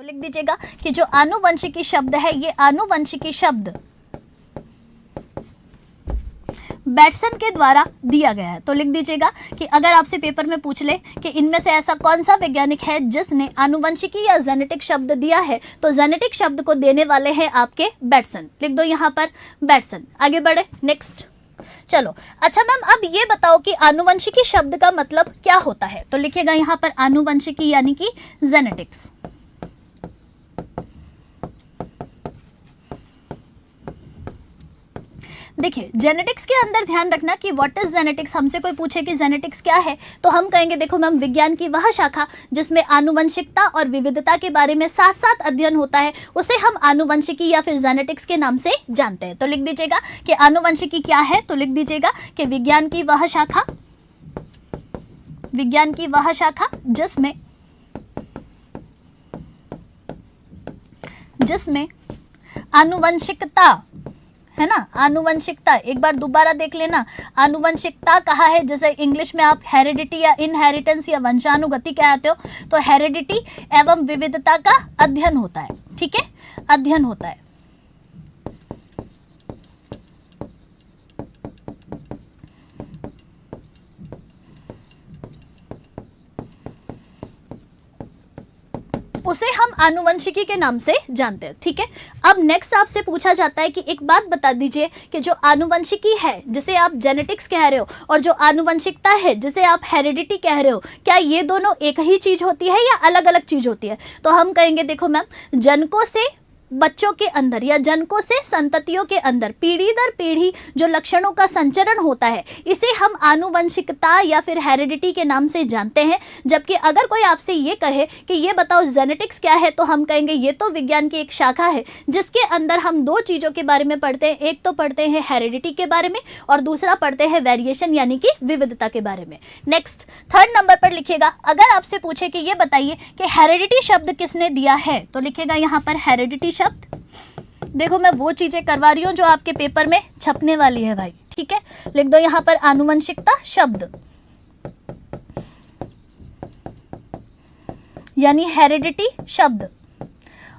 तो लिख दीजिएगा कि जो आनुवंशिकी शब्द है ये आनुवंशिकी शब्द बैटसन के द्वारा दिया गया है। तो लिख दीजिएगा कि अगर आपसे पेपर में पूछ ले कि इनमें से ऐसा कौन सा वैज्ञानिक है जिसने आनुवंशिकी या जेनेटिक शब्द दिया है, तो जेनेटिक शब्द को देने वाले हैं आपके बैटसन। लिख दो यहाँ पर बैटसन। आगे बढ़े नेक्स्ट। चलो अच्छा मैम, अब ये बताओ कि आनुवंशिकी शब्द का मतलब क्या होता है। तो लिखिएगा यहाँ पर आनुवंशिकी यानी कि जेनेटिक्स। देखिए जेनेटिक्स के अंदर ध्यान रखना कि व्हाट इज जेनेटिक्स। हमसे कोई पूछे कि जेनेटिक्स क्या है तो हम कहेंगे देखो मैम, विज्ञान की वह शाखा जिसमें आनुवंशिकता और विविधता के बारे में साथ साथ अध्ययन होता है उसे हम आनुवंशिकी या फिर जेनेटिक्स के नाम से जानते हैं। तो लिख दीजिएगा कि आनुवंशिकी क्या है। तो लिख दीजिएगा कि विज्ञान की वह शाखा जिसमें आनुवंशिकता है ना, आनुवंशिकता। एक बार दोबारा देख लेना, आनुवंशिकता कहा है, जैसे इंग्लिश में आप हेरिडिटी या इनहेरिटेंस या वंशानुगति कहते हो, तो हेरिडिटी एवं विविधता का अध्ययन होता है। ठीक है, अध्ययन होता है। उसे हम आनुवंशिकी के नाम से जानते हैं। ठीक है, अब नेक्स्ट आपसे पूछा जाता है कि एक बात बता दीजिए कि जो आनुवंशिकी है जिसे आप जेनेटिक्स कह रहे हो और जो आनुवंशिकता है जिसे आप हेरिडिटी कह रहे हो, क्या ये दोनों एक ही चीज होती है या अलग अलग चीज होती है। तो हम कहेंगे देखो मैम, जनकों से बच्चों के अंदर या जनकों से संततियों के अंदर पीढ़ी दर पीढ़ी जो लक्षणों का संचरण होता है इसे हम आनुवंशिकता या फिर हेरिडिटी के नाम से जानते हैं। जबकि अगर कोई आपसे ये कहे कि ये बताओ जेनेटिक्स क्या है, तो हम कहेंगे ये तो विज्ञान की एक शाखा है जिसके अंदर हम दो चीज़ों के बारे में पढ़ते हैं। एक तो पढ़ते हैं हेरिडिटी के बारे में और दूसरा पढ़ते हैं वेरिएशन यानी कि विविधता के बारे में। नेक्स्ट थर्ड नंबर पर लिखिएगा, अगर आपसे पूछे कि ये बताइए कि हेरिडिटी शब्द किसने दिया है, तो लिखिएगा यहाँ पर हेरिडिटी शब्द। देखो मैं वो चीजें करवा रही हूं जो आपके पेपर में छपने वाली है भाई। ठीक है, लिख दो यहाँ पर आनुवंशिकता शब्द यानी हेरिडिटी शब्द।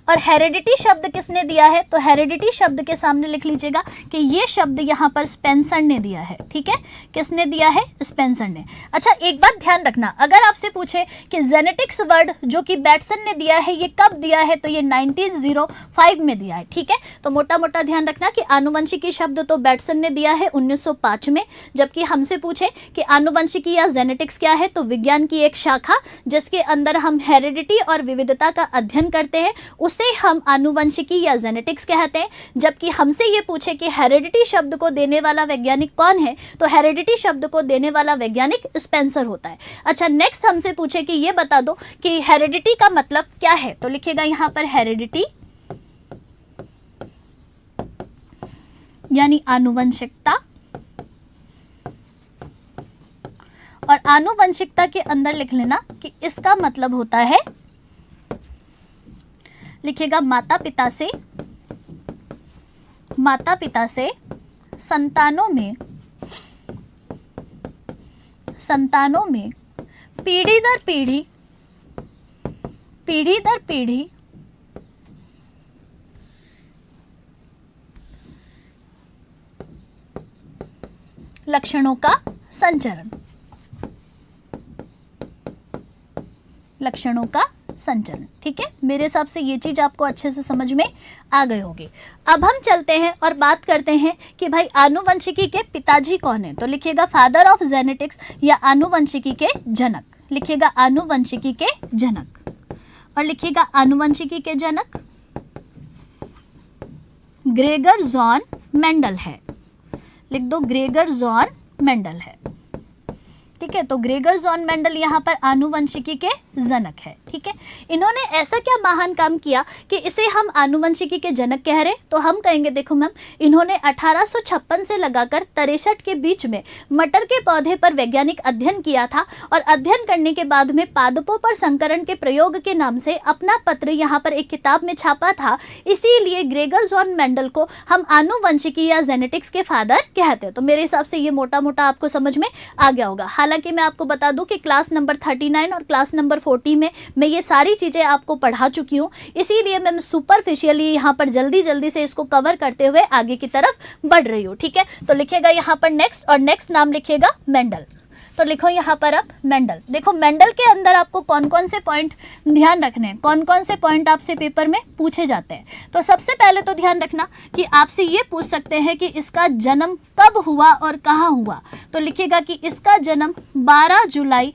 और हेरिडिटी शब्द किसने दिया है, तो हेरिडिटी शब्द के सामने लिख लीजिएगा कि ये शब्द यहाँ पर स्पेंसर ने दिया है। ठीक है, किसने दिया है, स्पेंसर ने। अच्छा एक बात ध्यान रखना, अगर आपसे पूछे कि जेनेटिक्स वर्ड जो कि बैटसन ने दिया है ये कब दिया है, तो ये 1905 में दिया है। ठीक है, तो मोटा मोटा ध्यान रखना कि आनुवंशिकी शब्द तो बैटसन ने दिया है 1905 में, जबकि हमसे पूछे कि आनुवंशिकी या जेनेटिक्स क्या है, तो विज्ञान की एक शाखा जिसके अंदर हम हेरिडिटी और विविधता का अध्ययन करते हैं उसे हम आनुवंशिकी या जेनेटिक्स कहते हैं। जबकि हमसे ये पूछे कि हेरिडिटी शब्द को देने वाला वैज्ञानिक कौन है, तो हेरिडिटी शब्द को देने वाला वैज्ञानिक स्पेंसर होता है। अच्छा नेक्स्ट हमसे पूछे कि ये बता दो कि हेरिडिटी का मतलब क्या है, तो लिखिएगा यहाँ पर हेरिडिटी यानी आनुवंशिकता। और आनुवंशिकता के अंदर लिख लेना कि इसका मतलब होता है, लिखिएगा माता पिता से संतानों में पीढ़ी दर पीढ़ी लक्षणों का संचरण। ठीक है, मेरे हिसाब से ये चीज आपको अच्छे से समझ में आ गई होगी। अब हम चलते हैं और बात करते हैं कि भाई आनुवंशिकी के पिताजी कौन है, तो लिखिएगा फादर ऑफ जेनेटिक्स या आनुवंशिकी के जनक। लिखिएगा आनुवंशिकी के जनक और लिखिएगा आनुवंशिकी के जनक ग्रेगर जॉन मेंडल है। लिख दो ग्रेगर जॉन मेंडल है। ठीक है, तो ग्रेगर जॉन मेंडल यहाँ पर आनुवंशिकी के जनक है। ठीक है, इन्होंने ऐसा क्या महान काम किया कि इसे हम आनुवंशिकी के जनक कह रहे, तो हम कहेंगे देखो मैम, इन्होंने 1856 से लगाकर 63 के बीच में मटर के पौधे पर वैज्ञानिक अध्ययन किया था और अध्ययन करने के बाद में पादपों पर संकरण के प्रयोग के नाम से अपना पत्र यहाँ पर एक किताब में छापा था। इसीलिए ग्रेगर जॉन मेंडल को हम आनुवंशिकी या जेनेटिक्स के फादर कहते हैं। तो मेरे हिसाब से ये मोटा मोटा आपको समझ में आ गया होगा। हालांकि मैं आपको बता दूं कि क्लास नंबर 39 और क्लास नंबर 40 में मैं ये सारी चीज़ें आपको पढ़ा चुकी हूँ, इसीलिए मैं सुपरफिशियली यहाँ पर जल्दी जल्दी से इसको कवर करते हुए आगे की तरफ बढ़ रही हूँ। ठीक है, तो लिखेगा यहाँ पर नेक्स्ट, और नेक्स्ट नाम लिखिएगा मेंडल। तो लिखो यहाँ पर आप मेंडल। देखो मेंडल के अंदर आपको कौन कौन से पॉइंट ध्यान रखने हैं, कौन कौन से पॉइंट आपसे पेपर में पूछे जाते हैं। तो सबसे पहले तो ध्यान रखना कि आपसे ये पूछ सकते हैं कि इसका जन्म कब हुआ और कहाँ हुआ। तो लिखिएगा कि इसका जन्म 22 जुलाई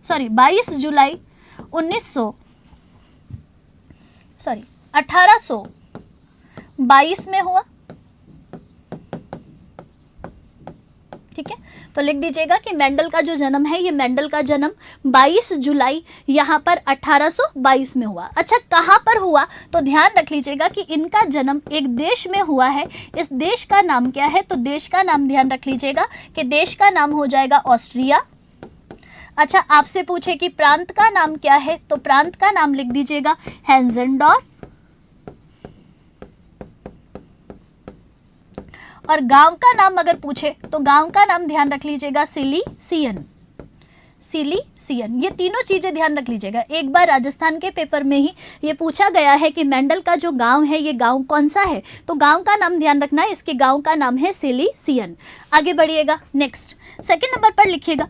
1822 में हुआ। ठीक है, तो लिख दीजिएगा कि मेंडल का जो जन्म है, ये मेंडल का जन्म 22 जुलाई यहाँ पर 1822 में हुआ। अच्छा, कहाँ पर हुआ, तो ध्यान रख लीजिएगा कि इनका जन्म एक देश में हुआ है। इस देश का नाम क्या है, तो देश का नाम ध्यान रख लीजिएगा कि देश का नाम हो जाएगा ऑस्ट्रिया। अच्छा, आपसे पूछे कि प्रांत का नाम क्या है, तो प्रांत का नाम लिख दीजिएगा हेंजेंडॉर्फ। और गांव का नाम अगर पूछे तो गांव का नाम ध्यान रख लीजिएगा सिलीसियन। ये तीनों चीजें ध्यान रख लीजिएगा। एक बार राजस्थान के पेपर में ही ये पूछा गया है कि मेंडल का जो गांव है, ये गांव कौन सा है, तो गांव का नाम ध्यान रखना है, इसके गांव का नाम है सिलीसियन। आगे बढ़िएगा, नेक्स्ट सेकंड नंबर पर लिखिएगा।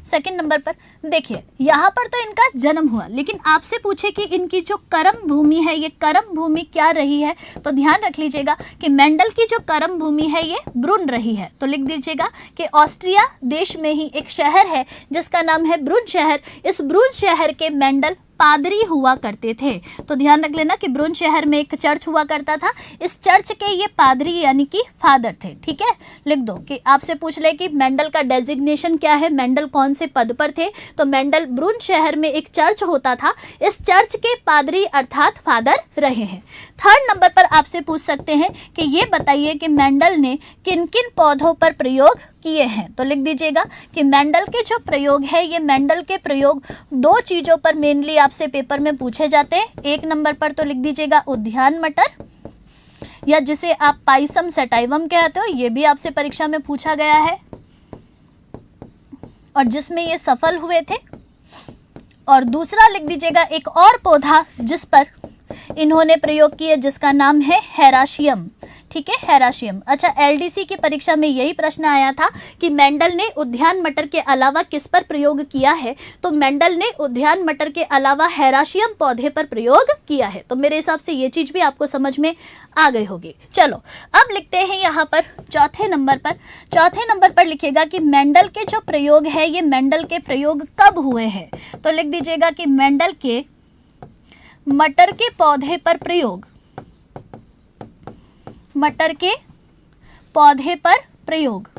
सेकंड नंबर पर देखिए, यहाँ पर तो इनका जन्म हुआ, लेकिन आपसे पूछे कि इनकी जो कर्म भूमि है, ये कर्म भूमि क्या रही है, तो ध्यान रख लीजिएगा कि मेंडल की जो कर्म भूमि है ये ब्रुन रही है। तो लिख दीजिएगा कि ऑस्ट्रिया देश में ही एक शहर है जिसका नाम है ब्रुन शहर। इस ब्रुन शहर के मेंडल पादरी हुआ करते थे। तो ध्यान रख लेना कि ब्रुन शहर में एक चर्च हुआ करता था, इस चर्च के ये पादरी यानी कि फादर थे। ठीक है, लिख दो कि आपसे पूछ ले कि मेंडल का डेजिग्नेशन क्या है, मेंडल कौन से पद पर थे, तो मेंडल ब्रुन शहर में एक चर्च होता था, इस चर्च के पादरी अर्थात फादर रहे हैं। थर्ड नंबर पर आपसे पूछ सकते हैं कि ये बताइए कि मेंडल ने किन किन पौधों पर प्रयोग किए हैं। तो लिख दीजिएगा कि मेंडल के जो प्रयोग है, ये मेंडल के प्रयोग 2 चीज़ों पर मेनली आपसे पेपर में पूछे जाते हैं। एक नंबर पर तो लिख दीजिएगा उद्यान मटर, या जिसे आप पाइसम सेटाइवम कहते हो, ये भी आपसे परीक्षा में पूछा गया है और जिसमें ये सफल हुए थे। और दूसरा लिख दीजिएगा एक और पौधा जिस पर इन्होंने प्रयोग किए, जिसका नाम है हेराशियम। ठीक है, हेराशियम। अच्छा, एलडीसी की परीक्षा में यही प्रश्न आया था कि मेंडल ने उद्यान मटर के अलावा किस पर प्रयोग किया है, तो मेंडल ने उद्यान मटर के अलावा हेराशियम पौधे पर प्रयोग किया है। तो मेरे हिसाब से ये चीज़ भी आपको समझ में आ गई होगी। चलो अब लिखते हैं यहाँ पर चौथे नंबर पर। चौथे नंबर पर लिखिएगा कि मेंडल के जो प्रयोग है, ये मेंडल के प्रयोग कब हुए हैं। तो लिख दीजिएगा कि मेंडल के मटर के पौधे पर प्रयोग, मटर के पौधे पर प्रयोग।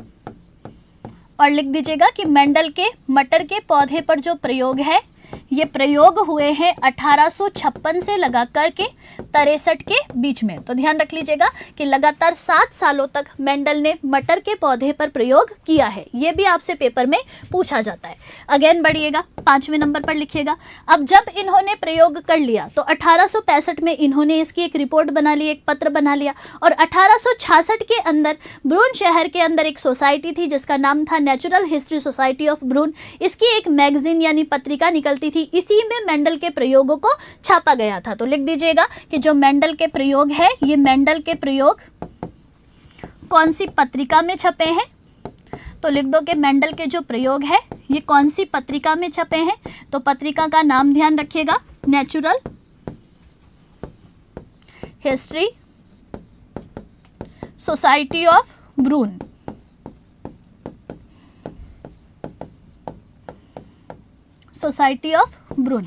और लिख दीजिएगा कि मेंडल के मटर के पौधे पर जो प्रयोग है, ये प्रयोग हुए हैं 1856 से लगा करके 63 के बीच में। तो ध्यान रख लीजिएगा कि लगातार 7 सालों तक मेंडल ने मटर के पौधे पर प्रयोग किया है। ये भी आपसे पेपर में पूछा जाता है। अगेन बढ़िएगा, 5वें नंबर पर लिखिएगा। अब जब इन्होंने प्रयोग कर लिया तो 1865 में इन्होंने इसकी एक रिपोर्ट बना ली, एक पत्र बना लिया, और 1866 के अंदर ब्रून शहर के अंदर एक सोसाइटी थी जिसका नाम था नेचुरल हिस्ट्री सोसाइटी ऑफ ब्रून। इसकी एक मैगजीन यानी पत्रिका निकलती थी, इसी में मेंडल के प्रयोगों को छापा गया था। तो लिख दीजिएगा कि जो मेंडल के प्रयोग है, ये मेंडल के प्रयोग कौन सी पत्रिका में छपे हैं। तो लिख दो कि मेंडल के जो प्रयोग है ये कौन सी पत्रिका में छपे हैं। तो पत्रिका का नाम ध्यान रखिएगा, natural history society of Brunn. Society of Brunn.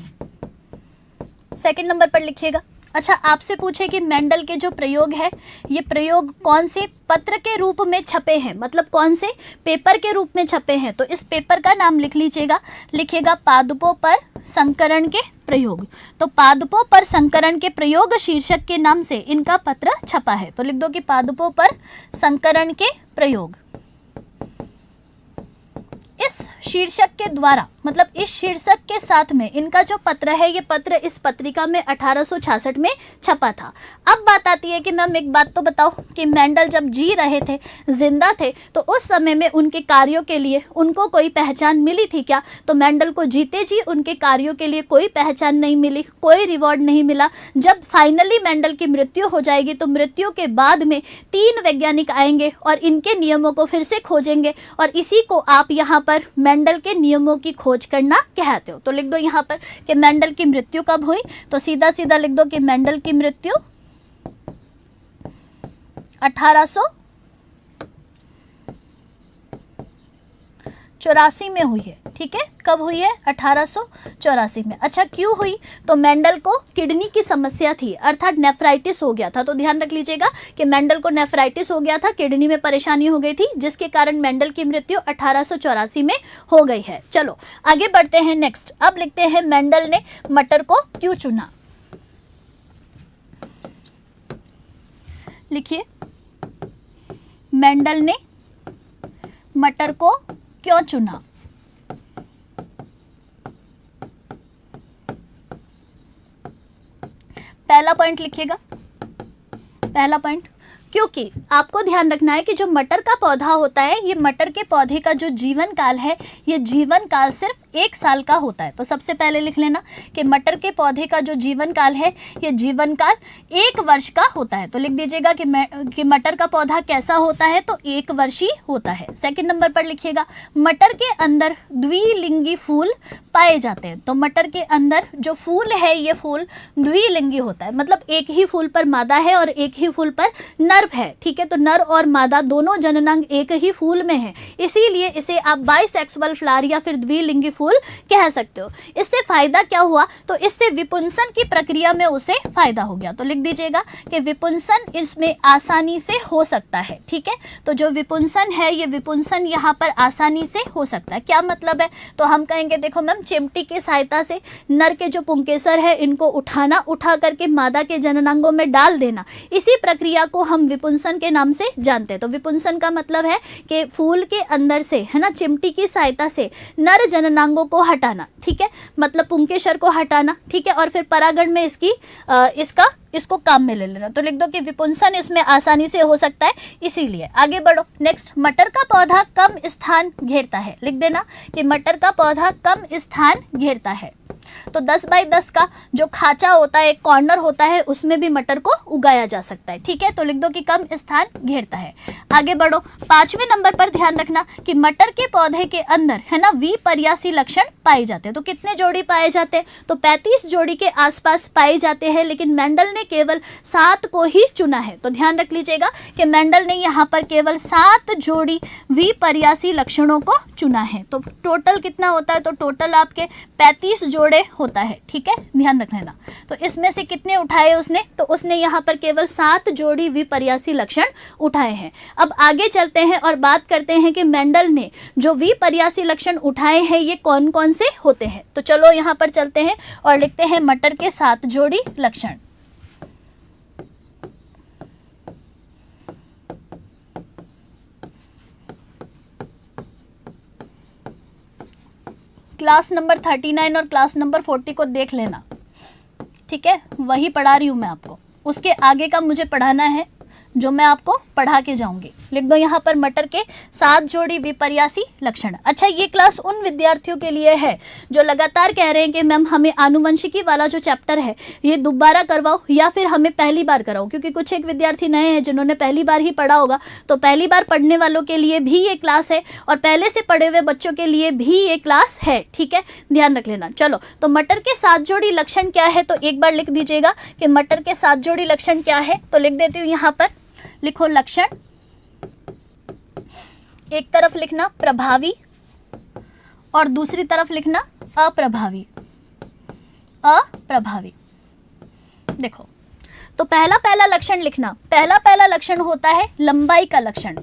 Second number पर लिखिएगा। अच्छा, आपसे पूछे कि मेंडल के जो प्रयोग है, ये प्रयोग कौन से पत्र के रूप में छपे हैं, मतलब कौन से पेपर के रूप में छपे हैं। तो इस पेपर का नाम लिख लीजिएगा, लिखिएगा पादपों पर संकरण के प्रयोग। तो पादपों पर संकरण के प्रयोग शीर्षक के नाम से इनका पत्र छपा है। तो लिख दो कि पादपों पर संकरण के प्रयोग। इस शीर्षक के द्वारा, मतलब इस शीर्षक के साथ में इनका जो पत्र है, ये पत्र इस पत्रिका में 1866 में छपा था। अब बात आती है कि मैम एक बात तो बताओ कि मेंडल जब जी रहे थे, जिंदा थे, तो उस समय में उनके कार्यों के लिए उनको कोई पहचान मिली थी क्या? तो मेंडल को जीते जी उनके कार्यों के लिए कोई पहचान नहीं मिली, कोई रिवॉर्ड नहीं मिला। जब फाइनली मेंडल की मृत्यु हो जाएगी तो मृत्यु के बाद में 3 वैज्ञानिक आएंगे और इनके नियमों को फिर से खोजेंगे, और इसी को आप यहाँ पर मेंडल के नियमों की खोज करना कहते हो। तो लिख दो यहाँ पर कि मेंडल की मृत्यु कब हुई, तो सीधा सीधा लिख दो कि मेंडल की मृत्यु 1884 में हुई है। ठीक है, कब हुई है? 1884 में। अच्छा, क्यों हुई? तो मेंडल को किडनी की समस्या थी, अर्थात नेफ्राइटिस हो गया था। तो ध्यान रख लीजिएगा कि मेंडल को नेफ्राइटिस हो गया था, किडनी में परेशानी हो गई थी, जिसके कारण मेंडल की मृत्यु 1884 में हो गई है। चलो आगे बढ़ते हैं नेक्स्ट। अब लिखते हैं मेंडल ने मटर को क्यों चुना। लिखिए, मेंडल ने मटर को क्यों चुना। पहला पॉइंट लिखिएगा, पहला पॉइंट, क्योंकि आपको ध्यान रखना है कि जो मटर का पौधा होता है, ये मटर के पौधे का जो जीवन काल है, ये जीवन काल सिर्फ 1 साल का होता है। तो सबसे पहले लिख लेना कि मटर के पौधे का जो जीवन काल है, ये जीवन काल 1 वर्ष का होता है। तो लिख दीजिएगा कि मटर का पौधा कैसा होता है, तो 1 वर्षीय होता है। सेकंड नंबर पर लिखिएगा, मटर के अंदर द्विलिंगी फूल पाए जाते हैं। तो मटर के अंदर जो फूल है, ये फूल द्विलिंगी होता है, मतलब एक ही फूल पर मादा है और एक ही फूल पर नर है। ठीक है, तो नर और मादा दोनों जननांग एक ही फूल में है, इसीलिए इसे आप बाइसेक्सुअल फ्लावर या फिर द्विलिंगी फूल कह सकते हो। इससे फायदा क्या हुआ, तो इससे विपुंसन की प्रक्रिया में उसे फायदा हो गया। तो लिख दीजिएगा कि विपुंसन इसमें आसानी से हो सकता है। ठीक है, तो जो विपुंसन है, ये विपुंसन यहाँ पर आसानी से हो सकता है। क्या मतलब है, तो हम कहेंगे देखो मैम, चिमटी की सहायता से नर के जो पुंकेसर है, इनको उठाना, उठा करके मादा के जननांगों में डाल देना, इसी प्रक्रिया को हम विपुंसन के नाम से जानते हैं। तो विपुंसन का मतलब है कि फूल के अंदर से, है ना, चिमटी की सहायता से नर जननांगों को हटाना। ठीक है, मतलब पुंकेसर को हटाना। ठीक है, और फिर परागण में इसको काम में ले लेना। तो लिख दो कि विपुंसन इसमें आसानी से हो सकता है, इसीलिए। आगे बढ़ो नेक्स्ट, मटर का पौधा कम स्थान घेरता है। लिख देना कि मटर का पौधा कम स्थान घेरता है। तो 10 बाई 10 का जो खाचा होता है, कॉर्नर होता है, उसमें भी मटर को उगाया जा सकता है। ठीक है, तो लिख दो कि कम स्थान घेरता है। आगे बढ़ो, 5वें नंबर पर ध्यान रखना कि मटर के पौधे के अंदर, है ना, विपर्यासी लक्षण पाए जाते हैं। तो कितने जोड़ी पाए जाते हैं, तो 35 जोड़ी के आसपास पाए जाते हैं, लेकिन मेंडल ने केवल 7 को ही चुना है। तो ध्यान रख लीजिएगा कि मेंडल ने यहाँ पर केवल 7 जोड़ी विपर्यासी लक्षणों को चुना है। तो टोटल कितना होता है, तो टोटल आपके 35 जोड़े होता है। ठीक है, ध्यान रख लेना। तो इसमें से कितने उठाए उसने, तो उसने यहाँ पर केवल 7 जोड़ी विपर्यासी लक्षण उठाए हैं। अब आगे चलते हैं और बात करते हैं कि मेंडल ने जो विपर्यासी लक्षण उठाए हैं, ये कौन कौन से होते हैं। तो चलो यहाँ पर चलते हैं और लिखते हैं मटर के 7 जोड़ी लक्षण। क्लास नंबर 39 और क्लास नंबर 40 को देख लेना। ठीक है, वही पढ़ा रही हूँ मैं आपको, उसके आगे का मुझे पढ़ाना है जो मैं आपको पढ़ा के जाऊंगी। लिख दो यहाँ पर मटर के 7 जोड़ी विपर्यासी लक्षण। अच्छा, ये क्लास उन विद्यार्थियों के लिए है जो लगातार कह रहे हैं कि मैम हमें आनुवंशिकी वाला जो चैप्टर है, ये दोबारा करवाओ या फिर हमें पहली बार कराओ, क्योंकि कुछ एक विद्यार्थी नए हैं जिन्होंने पहली बार ही पढ़ा होगा। तो पहली बार पढ़ने वालों के लिए भी ये क्लास है और पहले से पढ़े हुए बच्चों के लिए भी ये क्लास है। ठीक है, ध्यान रख लेना। चलो, तो मटर के 7 जोड़ी लक्षण क्या है, तो एक बार लिख दीजिएगा कि मटर के 7 जोड़ी लक्षण क्या है। तो लिख देती हूँ यहाँ पर, लिखो लक्षण, एक तरफ लिखना प्रभावी और दूसरी तरफ लिखना अप्रभावी। अप्रभावी। देखो, तो पहला लक्षण लिखना, पहला लक्षण होता है लंबाई का लक्षण।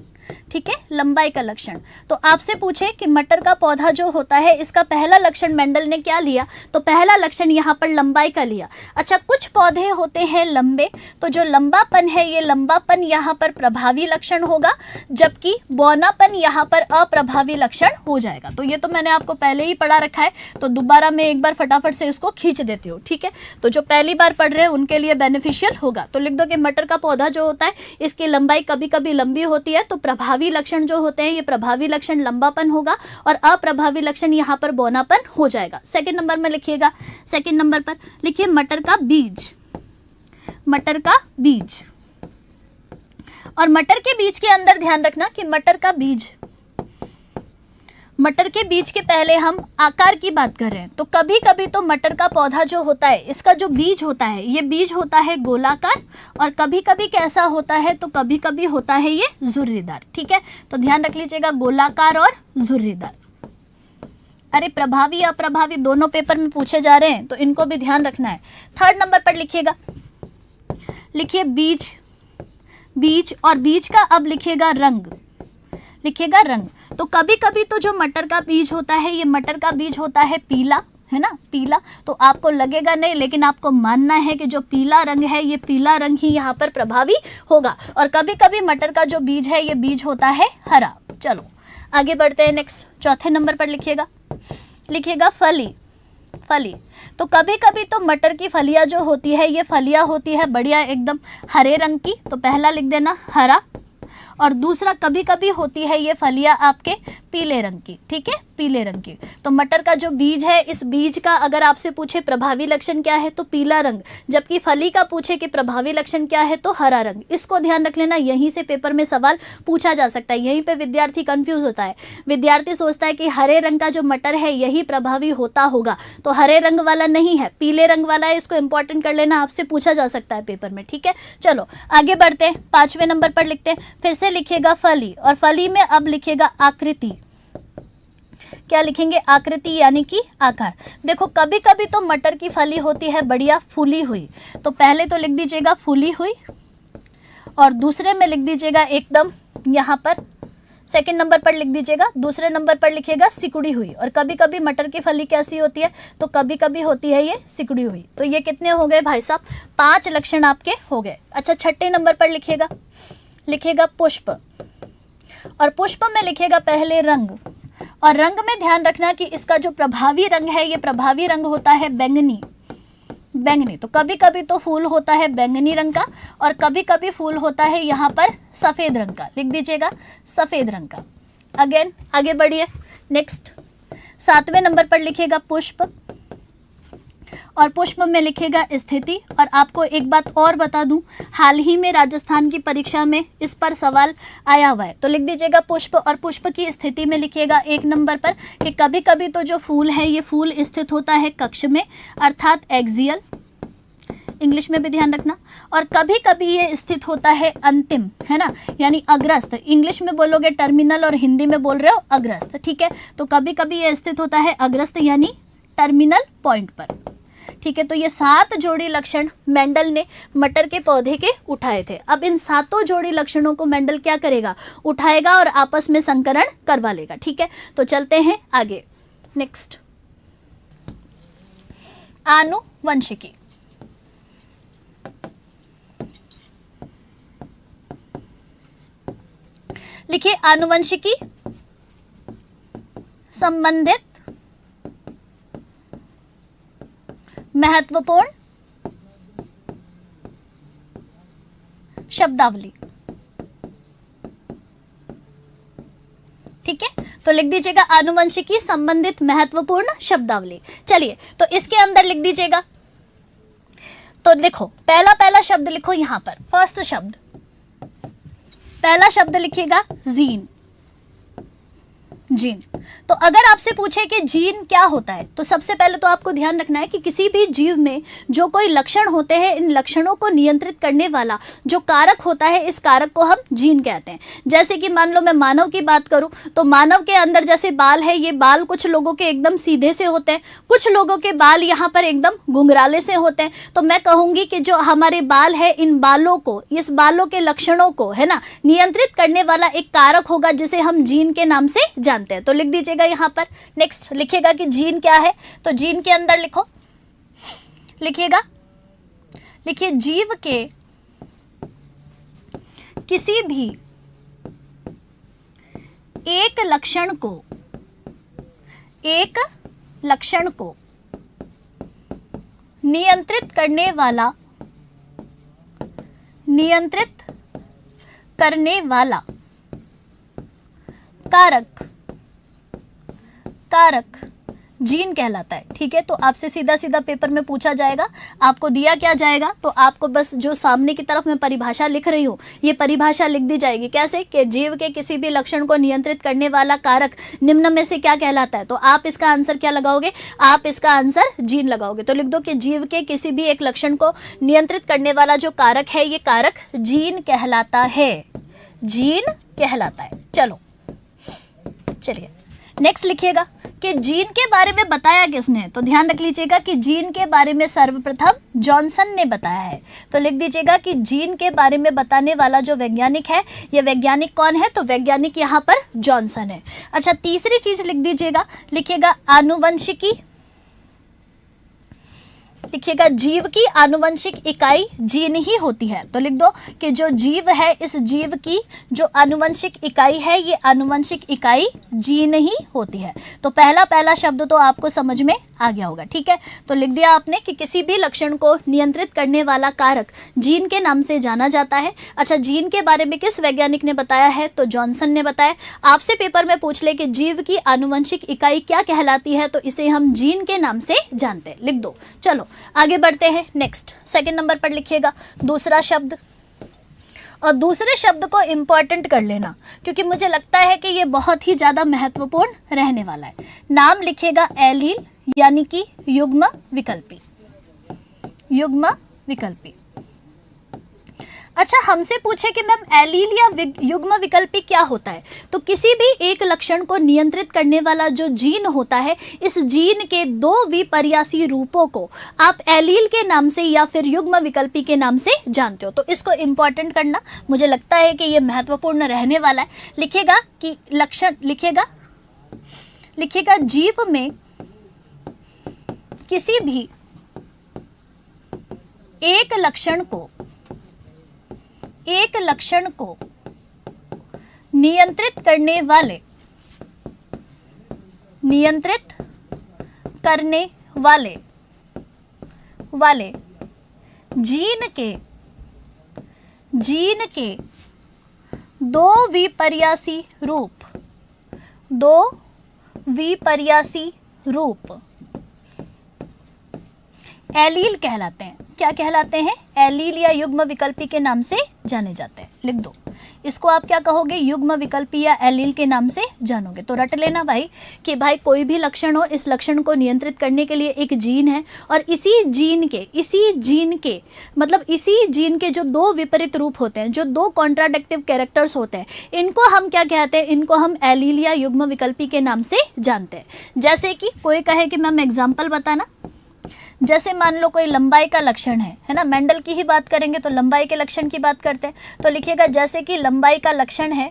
ठीक है, लंबाई का लक्षण। तो आपसे पूछे कि मटर का पौधा जो होता है इसका पहला लक्षण मेंडल ने क्या लिया, तो पहला लक्षण यहाँ पर लंबाई का लिया। अच्छा, कुछ पौधे होते हैं लंबे, तो जो लंबापन है ये लंबापन यहाँ पर प्रभावी लक्षण होगा, जबकि बौनापन यहाँ पर अप्रभावी लक्षण हो जाएगा। तो ये तो मैंने आपको पहले ही पढ़ा रखा है, तो दोबारा मैं एक बार फटाफट से इसको खींच देती हूँ, ठीक है। तो जो पहली बार पढ़ रहे हैं उनके लिए बेनिफिशियल होगा। तो लिख दो कि मटर का पौधा जो होता है इसकी लंबाई कभी कभी लंबी होती है, तो प्रभावी लक्षण जो होते हैं ये प्रभावी लक्षण लंबापन होगा और अप्रभावी लक्षण यहाँ पर बौनापन हो जाएगा। सेकंड नंबर में लिखिएगा, सेकंड नंबर पर लिखिए मटर का बीज, मटर का बीज। और मटर के बीज के अंदर ध्यान रखना कि मटर का बीज, मटर के बीज के पहले हम आकार की बात कर रहे हैं। तो कभी कभी तो मटर का पौधा जो होता है इसका जो बीज होता है ये बीज होता है गोलाकार, और कभी कभी कैसा होता है, तो कभी कभी होता है ये झुर्रीदार, ठीक है। तो ध्यान रख लीजिएगा, गोलाकार और झुर्रीदार। अरे प्रभावी अप्रभावी दोनों पेपर में पूछे जा रहे हैं, तो इनको भी ध्यान रखना है। थर्ड नंबर पर लिखिएगा, लिखिए बीज, बीज और बीज का अब लिखिएगा रंग, लिखिएगा रंग। तो कभी कभी तो जो मटर का बीज होता है ये मटर का बीज होता है पीला, है ना, पीला। तो आपको लगेगा नहीं, लेकिन आपको मानना है कि जो पीला रंग है ये पीला रंग ही यहाँ पर प्रभावी होगा। और कभी कभी मटर का जो बीज है ये बीज होता है हरा। चलो आगे बढ़ते हैं, नेक्स्ट चौथे नंबर पर लिखिएगा, लिखिएगा फली, फली। तो कभी कभी तो मटर की फलियाँ जो होती है ये फलियाँ होती है बढ़िया एकदम हरे रंग की, तो पहला लिख देना हरा। और दूसरा कभी कभी होती है ये फलियाँ आपके पीले रंग की, ठीक है, पीले रंग की। तो मटर का जो बीज है इस बीज का अगर आपसे पूछे प्रभावी लक्षण क्या है तो पीला रंग, जबकि फली का पूछे कि प्रभावी लक्षण क्या है तो हरा रंग। इसको ध्यान रख लेना, यहीं से पेपर में सवाल पूछा जा सकता है। यहीं पे विद्यार्थी कंफ्यूज होता है, विद्यार्थी सोचता है कि हरे रंग का जो मटर है यही प्रभावी होता होगा, तो हरे रंग वाला नहीं है, पीले रंग वाला है। इसको इंपॉर्टेंट कर लेना, आपसे पूछा जा सकता है पेपर में, ठीक है। चलो आगे बढ़ते हैं, पांचवें नंबर पर लिखते हैं, फिर से लिखिएगा फली, और फली में अब लिखिएगा आकृति। क्या लिखेंगे, आकृति यानी कि आकार। देखो कभी कभी तो मटर की फली होती है बढ़िया फूली हुई, तो पहले तो लिख दीजिएगा फूली हुई, और दूसरे में लिख दीजिएगा एकदम यहाँ पर, सेकंड नंबर पर लिख दीजिएगा, दूसरे नंबर पर लिखिएगा सिकुड़ी हुई। और कभी कभी मटर की फली कैसी होती है, तो कभी कभी होती है ये सिकुड़ी हुई। तो ये कितने हो गए भाई साहब, 5 लक्षण आपके हो गए। अच्छा, छठे नंबर पर लिखिएगा, लिखिएगा पुष्प, और पुष्प में लिखिएगा पहले रंग, और रंग में ध्यान रखना कि इसका जो प्रभावी रंग है ये प्रभावी रंग होता है बैंगनी, बैंगनी। तो कभी कभी तो फूल होता है बैंगनी रंग का, और कभी कभी फूल होता है यहाँ पर सफ़ेद रंग का, लिख दीजिएगा सफ़ेद रंग का। अगेन आगे बढ़िए, नेक्स्ट 7वें नंबर पर लिखिएगा पुष्प, और पुष्प में लिखेगा स्थिति। और आपको एक बात और बता दूं, हाल ही में राजस्थान की परीक्षा में इस पर सवाल आया हुआ है, तो लिख दीजिएगा पुष्प, और पुष्प की स्थिति में लिखिएगा 1 नंबर पर कि कभी कभी तो जो फूल है ये फूल स्थित होता है कक्ष में, अर्थात एक्सियल, इंग्लिश में भी ध्यान रखना। और कभी कभी ये स्थित होता है अंतिम, है ना, यानी अग्रस्त। इंग्लिश में बोलोगे टर्मिनल और हिंदी में बोल रहे हो अग्रस्त, ठीक है। तो कभी कभी ये स्थित होता है अग्रस्त यानी टर्मिनल पॉइंट पर, ठीक है। तो ये 7 जोड़ी लक्षण मेंडल ने मटर के पौधे के उठाए थे। अब इन 7 जोड़ी लक्षणों को मेंडल क्या करेगा, उठाएगा और आपस में संकरण करवा लेगा, ठीक है। तो चलते हैं आगे, नेक्स्ट आनुवंशिकी। लिखिए आनुवंशिकी संबंधित महत्वपूर्ण शब्दावली, ठीक है। तो लिख दीजिएगा आनुवंशिकी संबंधित महत्वपूर्ण शब्दावली। चलिए तो इसके अंदर लिख दीजिएगा, तो देखो पहला शब्द लिखो यहां पर, फर्स्ट शब्द, पहला शब्द लिखिएगा जीन, जीन। तो अगर आपसे पूछे कि जीन क्या होता है, तो सबसे पहले तो आपको ध्यान रखना है कि किसी भी जीव में जो कोई लक्षण होते हैं, इन लक्षणों को नियंत्रित करने वाला जो कारक होता है, इस कारक को हम जीन कहते हैं। जैसे कि मान लो मैं मानव की बात करूं, तो मानव के अंदर जैसे बाल है, ये बाल कुछ लोगों के एकदम सीधे से होते हैं, कुछ लोगों के बाल यहाँ पर एकदम घुंघराले से होते हैं। तो मैं कहूँगी कि जो हमारे बाल है, इन बालों को, इस बालों के लक्षणों को, है ना, नियंत्रित करने वाला एक कारक होगा जिसे हम जीन के नाम से जानते हैं। तो लिख दीजिएगा यहाँ पर। नेक्स्ट लिखिएगा कि जीन क्या है। तो जीन के अंदर लिखो, लिखिएगा, लिखिए जीव के किसी भी एक लक्षण को, एक लक्षण को नियंत्रित करने वाला, नियंत्रित करने वाला कारक, कारक जीन कहलाता है। ठीक है, तो आपसे सीधा सीधा पेपर में पूछा जाएगा, आपको दिया क्या जाएगा, तो आपको बस जो सामने की तरफ मैं परिभाषा लिख रही हूँ, ये परिभाषा लिख दी जाएगी। कैसे कि जीव के किसी भी लक्षण को नियंत्रित करने वाला कारक निम्न में से क्या कहलाता है। तो आप इसका आंसर क्या लगाओगे, आप इसका आंसर जीन लगाओगे। तो लिख दो कि जीव के किसी भी एक लक्षण को नियंत्रित करने वाला जो कारक है, ये कारक जीन कहलाता है, जीन कहलाता है। चलो चलिए नेक्स्ट लिखिएगा कि जीन के बारे में बताया किसने। तो ध्यान रख लीजिएगा कि जीन के बारे में सर्वप्रथम जॉनसन ने बताया है। तो लिख दीजिएगा कि जीन के बारे में बताने वाला जो वैज्ञानिक है, ये वैज्ञानिक कौन है, तो वैज्ञानिक यहाँ पर जॉनसन है। अच्छा, तीसरी चीज लिख दीजिएगा, लिखिएगा आनुवंशिकी, लिखिएगा जीव की आनुवंशिक इकाई जीन ही होती है। तो लिख दो कि जो जीव है, इस जीव की जो आनुवंशिक इकाई है, ये आनुवंशिक इकाई जीन ही होती है। तो पहला शब्द तो आपको समझ में आ गया होगा। ठीक है, तो लिख दिया आपने कि किसी भी लक्षण को नियंत्रित करने वाला कारक जीन के नाम से जाना जाता है। अच्छा, जीन के बारे में किस वैज्ञानिक ने बताया है, तो जॉनसन ने बताया। आपसे पेपर में पूछ ले कि जीव की आनुवंशिक इकाई क्या कहलाती है, तो इसे हम जीन के नाम से जानते हैं, लिख दो। चलो आगे बढ़ते हैं। नेक्स्ट सेकंड नंबर पर लिखिएगा दूसरा शब्द, और दूसरे शब्द को इंपॉर्टेंट कर लेना क्योंकि मुझे लगता है कि ये बहुत ही ज़्यादा महत्वपूर्ण रहने वाला है। नाम लिखिएगा एलील, यानी कि युग्म विकल्पी, युग्म विकल्पी। अच्छा, हमसे पूछे कि मैम एलील या युग्म विकल्पी क्या होता है, तो किसी भी एक लक्षण को नियंत्रित करने वाला जो जीन होता है, इस जीन के दो विपर्यासी रूपों को आप एलील के नाम से या फिर युग्म विकल्पी के नाम से जानते हो। तो इसको इंपॉर्टेंट करना, मुझे लगता है कि ये महत्वपूर्ण रहने वाला है। लिखिएगा कि लक्षण, लिखिएगा, लिखिएगा जीव में किसी भी एक लक्षण को, एक लक्षण को नियंत्रित करने वाले, नियंत्रित करने वाले जीन के दो विपर्यासी रूप, दो विपर्यासी रूप एलील कहलाते हैं। क्या कहलाते हैं, एलील या युग्म विकल्पी के नाम से जाने जाते हैं। लिख दो, इसको आप क्या कहोगे, युग्म विकल्पी या एलील के नाम से जानोगे। तो रट लेना भाई कि भाई कोई भी लक्षण हो, इस लक्षण को नियंत्रित करने के लिए एक जीन है, और इसी जीन के जो दो विपरीत रूप होते हैं, जो दो कॉन्ट्राडिक्टिव कैरेक्टर्स होते हैं, इनको हम क्या कहते हैं, इनको हम एलील या युग्म विकल्पी के नाम से जानते हैं। जैसे कि कोई कहे कि मैम एग्जाम्पल बताना, जैसे मान लो कोई लंबाई का लक्षण है ना, मेंडल की ही बात करेंगे तो लंबाई के लक्षण की बात करते हैं। तो लिखिएगा जैसे कि लंबाई का लक्षण है,